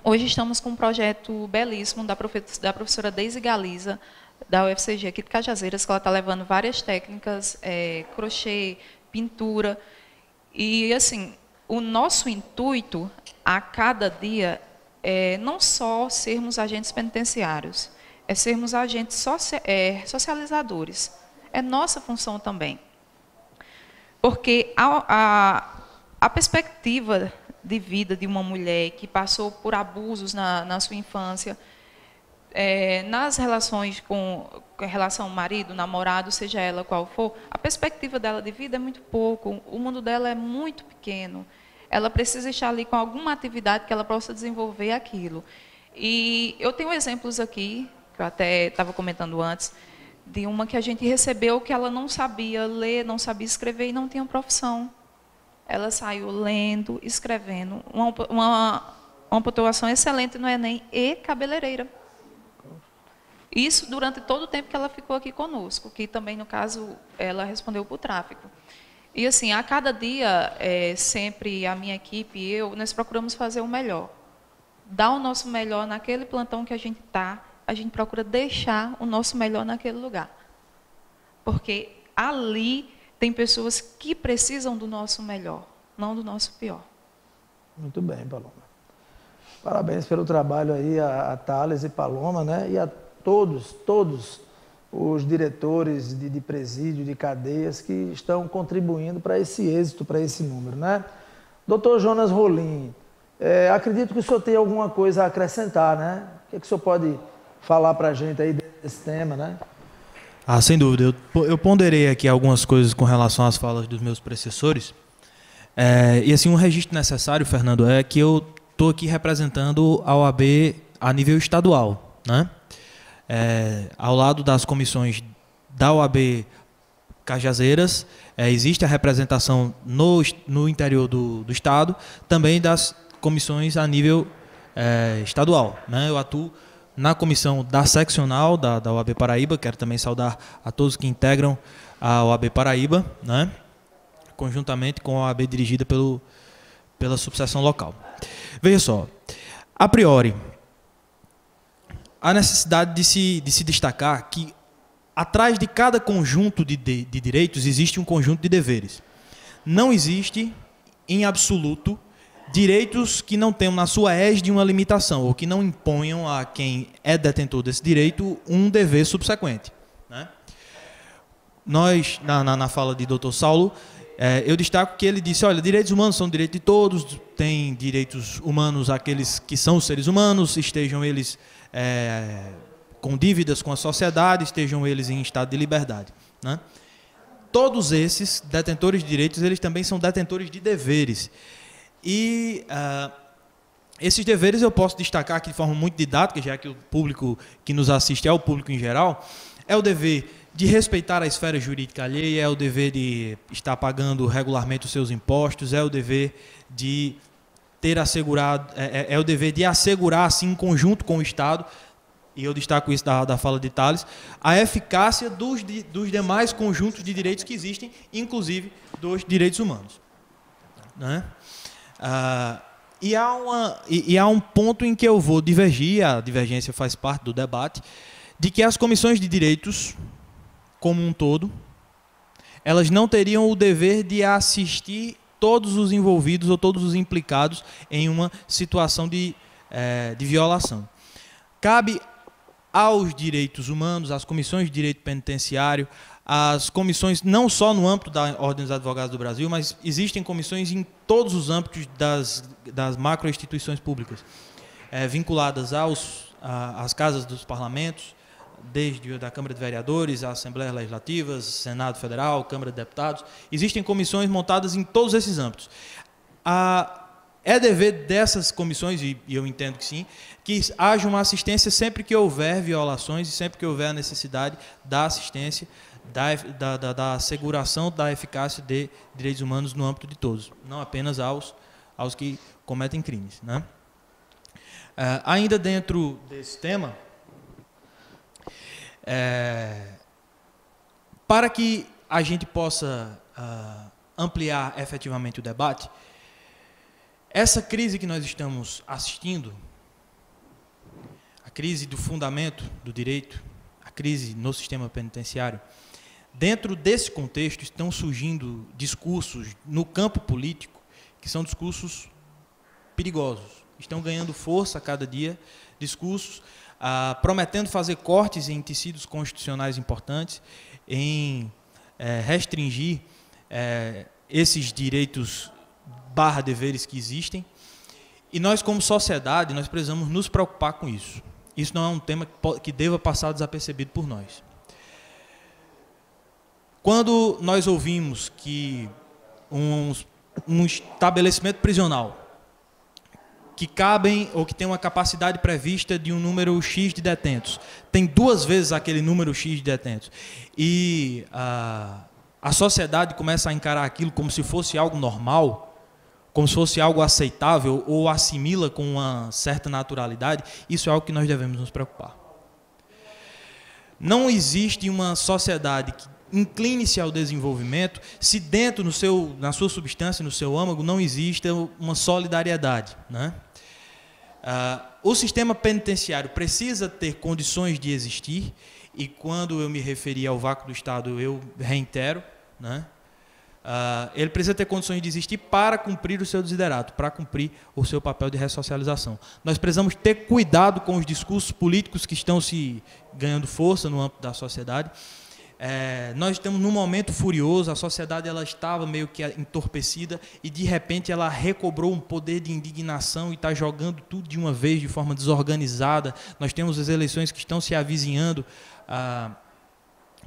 Hoje estamos com um projeto belíssimo da professora Deise Galiza, da UFCG aqui de Cajazeiras, que ela está levando várias técnicas, crochê, pintura. E, assim, o nosso intuito, a cada dia, é não só sermos agentes penitenciários, é sermos agentes socializadores. É nossa função também. Porque a perspectiva de vida de uma mulher que passou por abusos na sua infância, nas relações com relação ao marido, namorado, seja ela qual for, a perspectiva dela de vida é muito pouco, o mundo dela é muito pequeno. Ela precisa estar ali com alguma atividade que ela possa desenvolver aquilo. E eu tenho exemplos aqui, que eu até estava comentando antes, de uma que a gente recebeu que ela não sabia ler, não sabia escrever e não tinha profissão. Ela saiu lendo, escrevendo, uma pontuação excelente no Enem e cabeleireira. Isso durante todo o tempo que ela ficou aqui conosco, que também, no caso, ela respondeu por tráfego. E, assim, a cada dia, sempre a minha equipe e eu, nós procuramos fazer o melhor. Dar o nosso melhor naquele plantão que a gente está, a gente procura deixar o nosso melhor naquele lugar. Porque ali tem pessoas que precisam do nosso melhor, não do nosso pior. Muito bem, Paloma. Parabéns pelo trabalho aí a Thales e Paloma, né? E a todos os diretores de presídio, de cadeias que estão contribuindo para esse êxito, para esse número, né? Doutor Jonas Rolim, acredito que o senhor tem alguma coisa a acrescentar, né? O que o senhor pode falar para a gente aí desse tema, né? Sem dúvida. Eu ponderei aqui algumas coisas com relação às falas dos meus predecessores. E assim, um registro necessário, Fernando, é que eu estou aqui representando a OAB a nível estadual, né? Ao lado das comissões da OAB Cajazeiras, existe a representação no interior do Estado, também das comissões a nível estadual, né? Eu atuo na comissão da seccional da OAB Paraíba, quero também saudar a todos que integram a OAB Paraíba, né? Conjuntamente com a OAB dirigida pela subseção local. Veja só, a priori, a necessidade de se destacar que atrás de cada conjunto de direitos existe um conjunto de deveres. Não existe, em absoluto, direitos que não tenham na sua égide uma limitação, ou que não imponham a quem é detentor desse direito um dever subsequente, né? Nós, na fala de Dr. Saulo, eu destaco que ele disse, olha, direitos humanos são direitos de todos, tem direitos humanos aqueles que são seres humanos, estejam eles com dívidas com a sociedade, estejam eles em estado de liberdade, né? Todos esses detentores de direitos, eles também são detentores de deveres. E esses deveres eu posso destacar aqui de forma muito didática, já que o público que nos assiste é o público em geral, é o dever de respeitar a esfera jurídica alheia, é o dever de estar pagando regularmente os seus impostos, é o dever de ter assegurado, é o dever de assegurar, assim, em conjunto com o Estado, e eu destaco isso da fala de Thales, a eficácia dos demais conjuntos de direitos que existem, inclusive dos direitos humanos, né? E há um ponto em que eu vou divergir, a divergência faz parte do debate, de que as comissões de direitos, como um todo, elas não teriam o dever de assistir todos os envolvidos ou todos os implicados em uma situação de violação. Cabe aos direitos humanos, às comissões de direito penitenciário, às comissões não só no âmbito da Ordem dos Advogados do Brasil, mas existem comissões em todos os âmbitos das macro-instituições públicas, vinculadas às casas dos parlamentos, desde da Câmara de Vereadores, às Assembleias Legislativas, Senado Federal, Câmara de Deputados. Existem comissões montadas em todos esses âmbitos. É dever dessas comissões, e eu entendo que sim, que haja uma assistência sempre que houver violações e sempre que houver a necessidade da assistência, da asseguração da eficácia de direitos humanos no âmbito de todos, não apenas aos que cometem crimes, né? Ainda dentro desse tema, para que a gente possa ampliar efetivamente o debate, essa crise que nós estamos assistindo, a crise do fundamento do direito, a crise no sistema penitenciário, dentro desse contexto estão surgindo discursos no campo político que são discursos perigosos. Estão ganhando força a cada dia, discursos prometendo fazer cortes em tecidos constitucionais importantes, em restringir esses direitos deveres que existem. E nós, como sociedade, nós precisamos nos preocupar com isso. Isso não é um tema que deva passar desapercebido por nós. Quando nós ouvimos que um estabelecimento prisional que cabem ou que tem uma capacidade prevista de um número X de detentos. Tem 2 vezes aquele número X de detentos. E a sociedade começa a encarar aquilo como se fosse algo normal, como se fosse algo aceitável, ou assimila com uma certa naturalidade. Isso é algo que nós devemos nos preocupar. Não existe uma sociedade que incline-se ao desenvolvimento se dentro, na sua substância, no seu âmago, não existe uma solidariedade, né? O sistema penitenciário precisa ter condições de existir, e quando eu me referi ao vácuo do Estado, eu reitero, né? Ele precisa ter condições de existir para cumprir o seu desiderato, para cumprir o seu papel de ressocialização. Nós precisamos ter cuidado com os discursos políticos que estão se ganhando força no âmbito da sociedade. Nós estamos num momento furioso, a sociedade ela estava meio que entorpecida e de repente ela recobrou um poder de indignação e está jogando tudo de uma vez de forma desorganizada. Nós temos as eleições que estão se avizinhando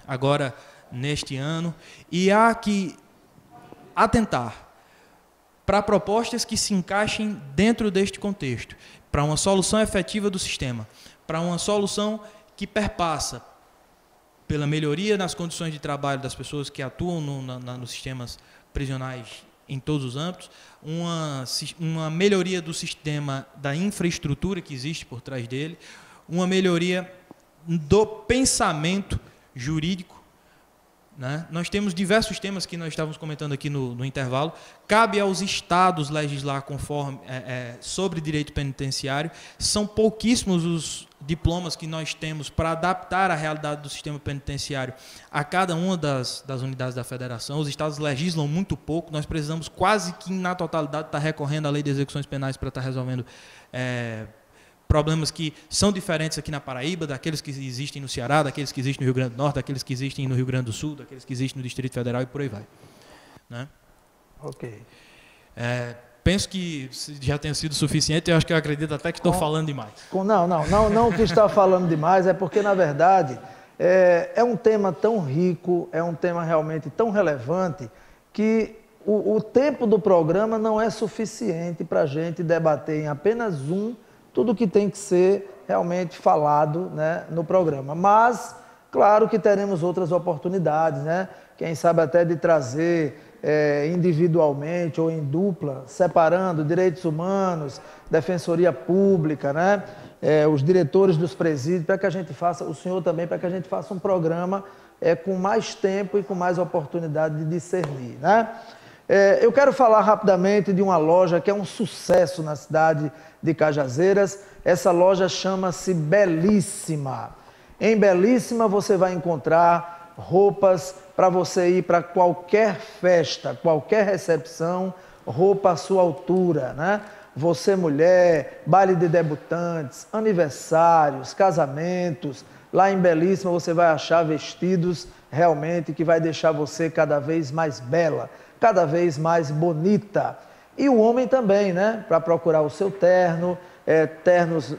agora neste ano, e há que atentar para propostas que se encaixem dentro deste contexto, para uma solução efetiva do sistema, para uma solução que perpassa pela melhoria nas condições de trabalho das pessoas que atuam nos sistemas prisionais em todos os âmbitos, uma melhoria do sistema, da infraestrutura que existe por trás dele, uma melhoria do pensamento jurídico, né? Nós temos diversos temas que nós estávamos comentando aqui no intervalo. Cabe aos estados legislar conforme sobre direito penitenciário. São pouquíssimos os diplomas que nós temos para adaptar a realidade do sistema penitenciário a cada uma das unidades da federação. Os estados legislam muito pouco. Nós precisamos quase que na totalidade estar recorrendo à lei de execuções penais para estar resolvendo problemas que são diferentes aqui na Paraíba, daqueles que existem no Ceará, daqueles que existem no Rio Grande do Norte, daqueles que existem no Rio Grande do Sul, daqueles que existem no Distrito Federal e por aí vai, né? Ok. Penso que já tenha sido suficiente. Eu acho que eu acredito até que estou falando demais. Não que está falando demais, é porque, na verdade, é um tema tão rico, é um tema realmente tão relevante, que o tempo do programa não é suficiente para a gente debater em apenas tudo que tem que ser realmente falado, né, no programa. Mas, claro que teremos outras oportunidades, né? Quem sabe até de trazer individualmente ou em dupla, separando direitos humanos, defensoria pública, né? Os diretores dos presídios, para que a gente faça, o senhor também, para que a gente faça um programa com mais tempo e com mais oportunidade de discernir, né? Eu quero falar rapidamente de uma loja que é um sucesso na cidade de Cajazeiras. Essa loja chama-se Belíssima. Em Belíssima você vai encontrar roupas para você ir para qualquer festa, qualquer recepção, roupa à sua altura, né? Você mulher, baile de debutantes, aniversários, casamentos. Lá em Belíssima você vai achar vestidos realmente que vai deixar você cada vez mais bela, cada vez mais bonita. E o homem também, né? Para procurar o seu terno, ternos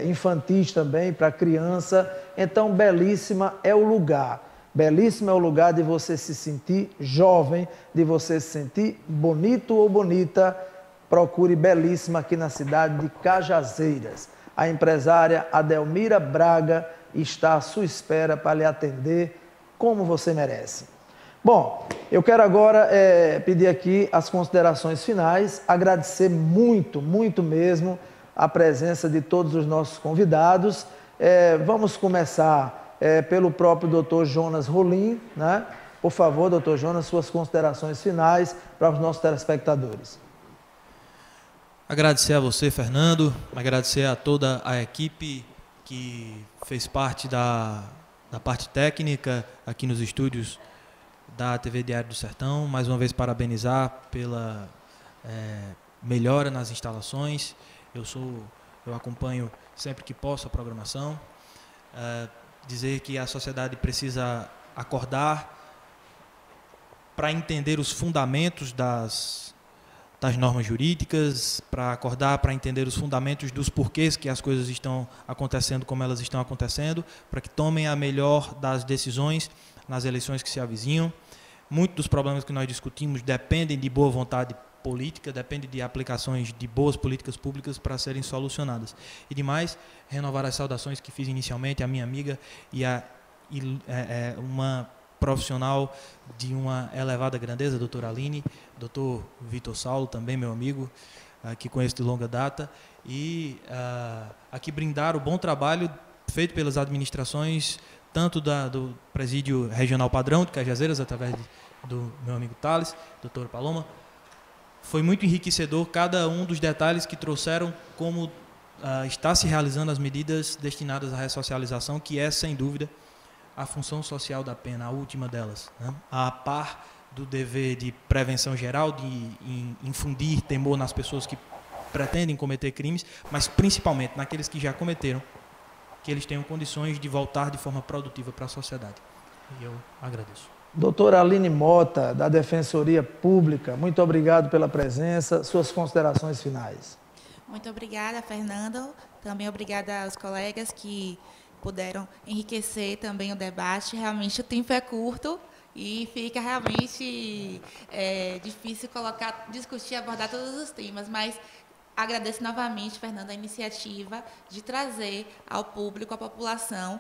infantis também para criança. Então, Belíssima é o lugar. Belíssima é o lugar de você se sentir jovem, de você se sentir bonito ou bonita. Procure Belíssima aqui na cidade de Cajazeiras. A empresária Adelmira Braga está à sua espera para lhe atender como você merece. Bom, eu quero agora pedir aqui as considerações finais, agradecer muito, muito mesmo a presença de todos os nossos convidados. Vamos começar pelo próprio doutor Jonas Rolim, né? Por favor, doutor Jonas, suas considerações finais para os nossos telespectadores. Agradecer a você, Fernando, agradecer a toda a equipe que fez parte da parte técnica aqui nos estúdios da TV Diário do Sertão. Mais uma vez parabenizar pela melhora nas instalações. Eu acompanho sempre que posso a programação. Dizer que a sociedade precisa acordar para entender os fundamentos das normas jurídicas, para acordar para entender os fundamentos dos porquês que as coisas estão acontecendo como elas estão acontecendo, para que tomem a melhor das decisões nas eleições que se avizinham. Muitos dos problemas que nós discutimos dependem de boa vontade política, depende de aplicações de boas políticas públicas para serem solucionadas. E demais, renovar as saudações que fiz inicialmente à minha amiga e uma profissional de uma elevada grandeza, doutora Aline, doutor Vitor Saulo, também meu amigo, que conheço de longa data, e aqui brindar o bom trabalho feito pelas administrações, tanto do Presídio Regional Padrão de Cajazeiras, através do meu amigo Thales, doutora Paloma. Foi muito enriquecedor cada um dos detalhes que trouxeram como está se realizando as medidas destinadas à ressocialização, que é, sem dúvida, a função social da pena, a última delas, né? A par do dever de prevenção geral, de infundir temor nas pessoas que pretendem cometer crimes, mas principalmente naqueles que já cometeram, que eles tenham condições de voltar de forma produtiva para a sociedade. E eu agradeço. Doutora Aline Mota, da Defensoria Pública, muito obrigado pela presença. Suas considerações finais. Muito obrigada, Fernando. Também obrigada aos colegas que puderam enriquecer também o debate. Realmente o tempo é curto e fica realmente difícil discutir, abordar todos os temas, mas agradeço novamente, Fernando, a iniciativa de trazer ao público, à população,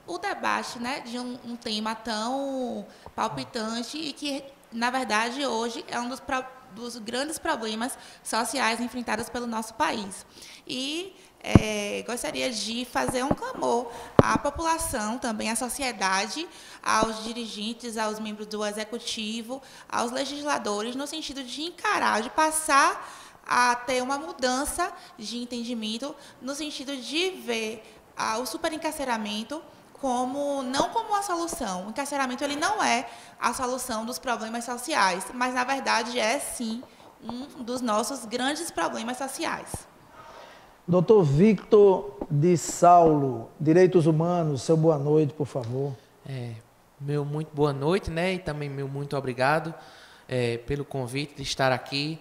o debate, né, de um tema tão palpitante e que, na verdade, hoje é um dos grandes problemas sociais enfrentados pelo nosso país. E gostaria de fazer um clamor à população, também à sociedade, aos dirigentes, aos membros do Executivo, aos legisladores, no sentido de encarar, de passar a ter uma mudança de entendimento, no sentido de ver o superencarceramento não como a solução. O encarceramento ele não é a solução dos problemas sociais, mas, na verdade, é, sim, um dos nossos grandes problemas sociais. Doutor Victor de Saulo, Direitos Humanos, seu boa noite, por favor. Meu muito boa noite, né? E também meu muito obrigado pelo convite de estar aqui,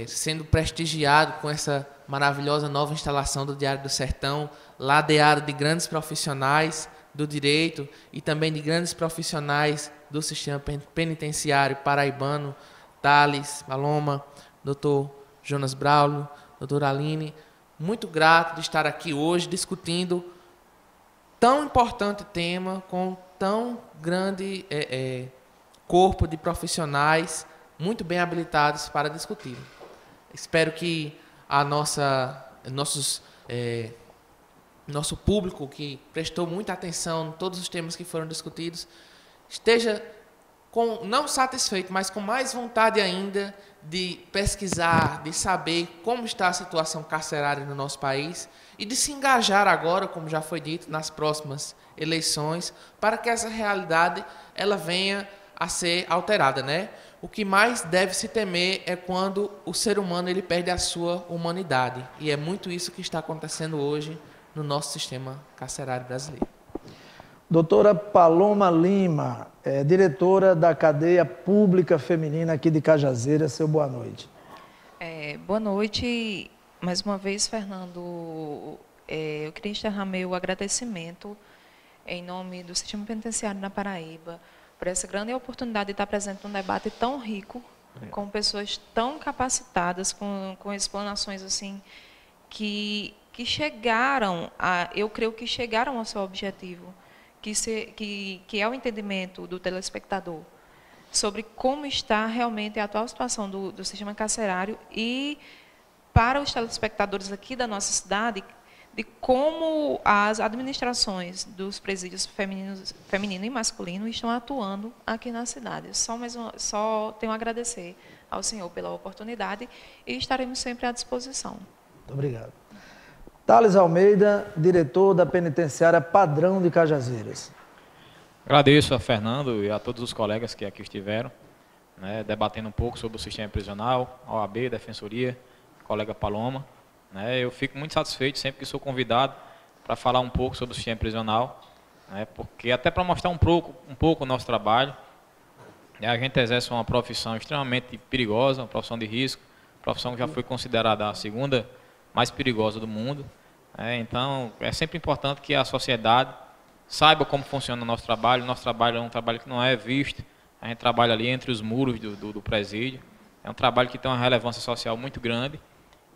sendo prestigiado com essa maravilhosa nova instalação do Diário do Sertão, ladeado de grandes profissionais do direito e também de grandes profissionais do sistema penitenciário paraibano, Thales, Paloma, doutor Jonas Braulio, doutora Aline. Muito grato de estar aqui hoje discutindo tão importante tema com tão grande corpo de profissionais muito bem habilitados para discutir. Espero que nosso público, que prestou muita atenção em todos os temas que foram discutidos, esteja não satisfeito, mas com mais vontade ainda de pesquisar, de saber como está a situação carcerária no nosso país e de se engajar agora, como já foi dito, nas próximas eleições, para que essa realidade ela venha a ser alterada, né? O que mais deve se temer é quando o ser humano ele perde a sua humanidade. E é muito isso que está acontecendo hoje no nosso sistema carcerário brasileiro. Doutora Paloma Lima, diretora da Cadeia Pública Feminina aqui de Cajazeiras, seu boa noite. Boa noite. Mais uma vez, Fernando, eu queria encerrar meu agradecimento em nome do Sistema Penitenciário na Paraíba, por essa grande oportunidade de estar presente num debate tão rico, com pessoas tão capacitadas, com explanações assim, que chegaram eu creio que chegaram ao seu objetivo, que é o entendimento do telespectador sobre como está realmente a atual situação do sistema carcerário e para os telespectadores aqui da nossa cidade, de como as administrações dos presídios feminino e masculino estão atuando aqui na cidade. Só tenho a agradecer ao senhor pela oportunidade e estaremos sempre à disposição. Muito obrigado. Thales Almeida, diretor da Penitenciária Padrão de Cajazeiras. Agradeço a Fernando e a todos os colegas que aqui estiveram, né, debatendo um pouco sobre o sistema prisional, a OAB, Defensoria, colega Paloma. Eu fico muito satisfeito sempre que sou convidado para falar um pouco sobre o sistema prisional, porque até para mostrar um pouco o nosso trabalho. A gente exerce uma profissão extremamente perigosa, uma profissão de risco, profissão que já foi considerada a segunda mais perigosa do mundo. Então, é sempre importante que a sociedade saiba como funciona o nosso trabalho. O nosso trabalho é um trabalho que não é visto A gente trabalha ali entre os muros do presídio. É um trabalho que tem uma relevância social muito grande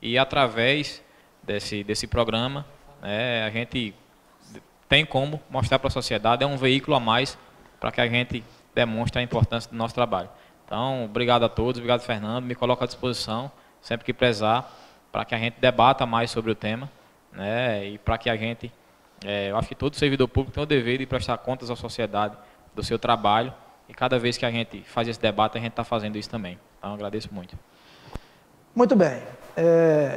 e através desse programa, a gente tem como mostrar para a sociedade, é um veículo a mais para que a gente demonstre a importância do nosso trabalho. Então, obrigado a todos, obrigado Fernando, me coloco à disposição, sempre que precisar, para que a gente debata mais sobre o tema, e para que a gente, eu acho que todo servidor público tem o dever de prestar contas à sociedade do seu trabalho, e cada vez que a gente faz esse debate, a gente está fazendo isso também. Então, agradeço muito. Muito bem.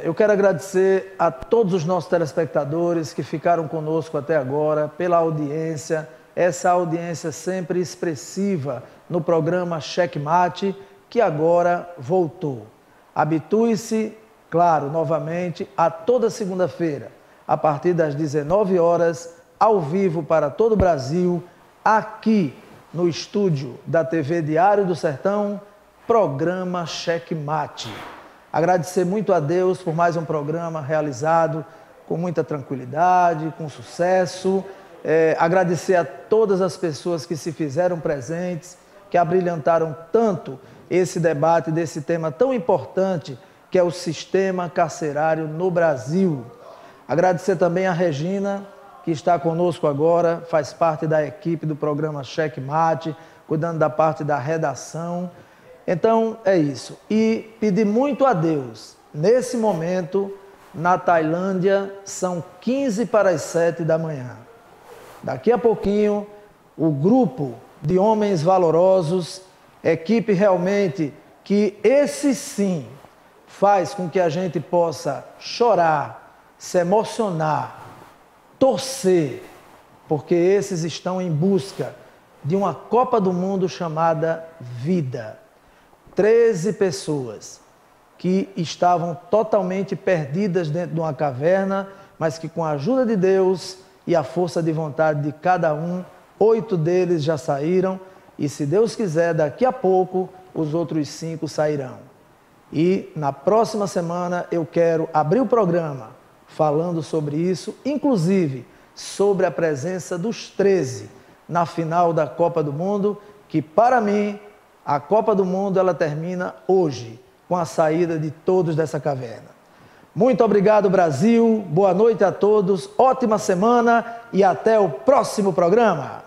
Eu quero agradecer a todos os nossos telespectadores que ficaram conosco até agora, pela audiência, essa audiência sempre expressiva no programa Checkmate, que agora voltou. Habitue-se, claro, novamente, a toda segunda-feira, a partir das 19 horas, ao vivo para todo o Brasil, aqui no estúdio da TV Diário do Sertão, programa Checkmate. Agradecer muito a Deus por mais um programa realizado com muita tranquilidade, com sucesso. Agradecer a todas as pessoas que se fizeram presentes, que abrilhantaram tanto esse debate desse tema tão importante que é o sistema carcerário no Brasil. Agradecer também a Regina, que está conosco agora, faz parte da equipe do programa Checkmate, cuidando da parte da redação. Então, é isso. E pedir muito a Deus, nesse momento, na Tailândia, são 15 para as 7 da manhã. Daqui a pouquinho, o grupo de homens valorosos, equipe realmente que esse sim faz com que a gente possa chorar, se emocionar, torcer, porque esses estão em busca de uma Copa do Mundo chamada vida. 13 pessoas que estavam totalmente perdidas dentro de uma caverna, mas que com a ajuda de Deus e a força de vontade de cada um, 8 deles já saíram e, se Deus quiser, daqui a pouco os outros 5 sairão. E na próxima semana eu quero abrir o programa falando sobre isso, inclusive sobre a presença dos 13 na final da Copa do Mundo, que para mim a Copa do Mundo ela termina hoje, com a saída de todos dessa caverna. Muito obrigado, Brasil, boa noite a todos, ótima semana e até o próximo programa.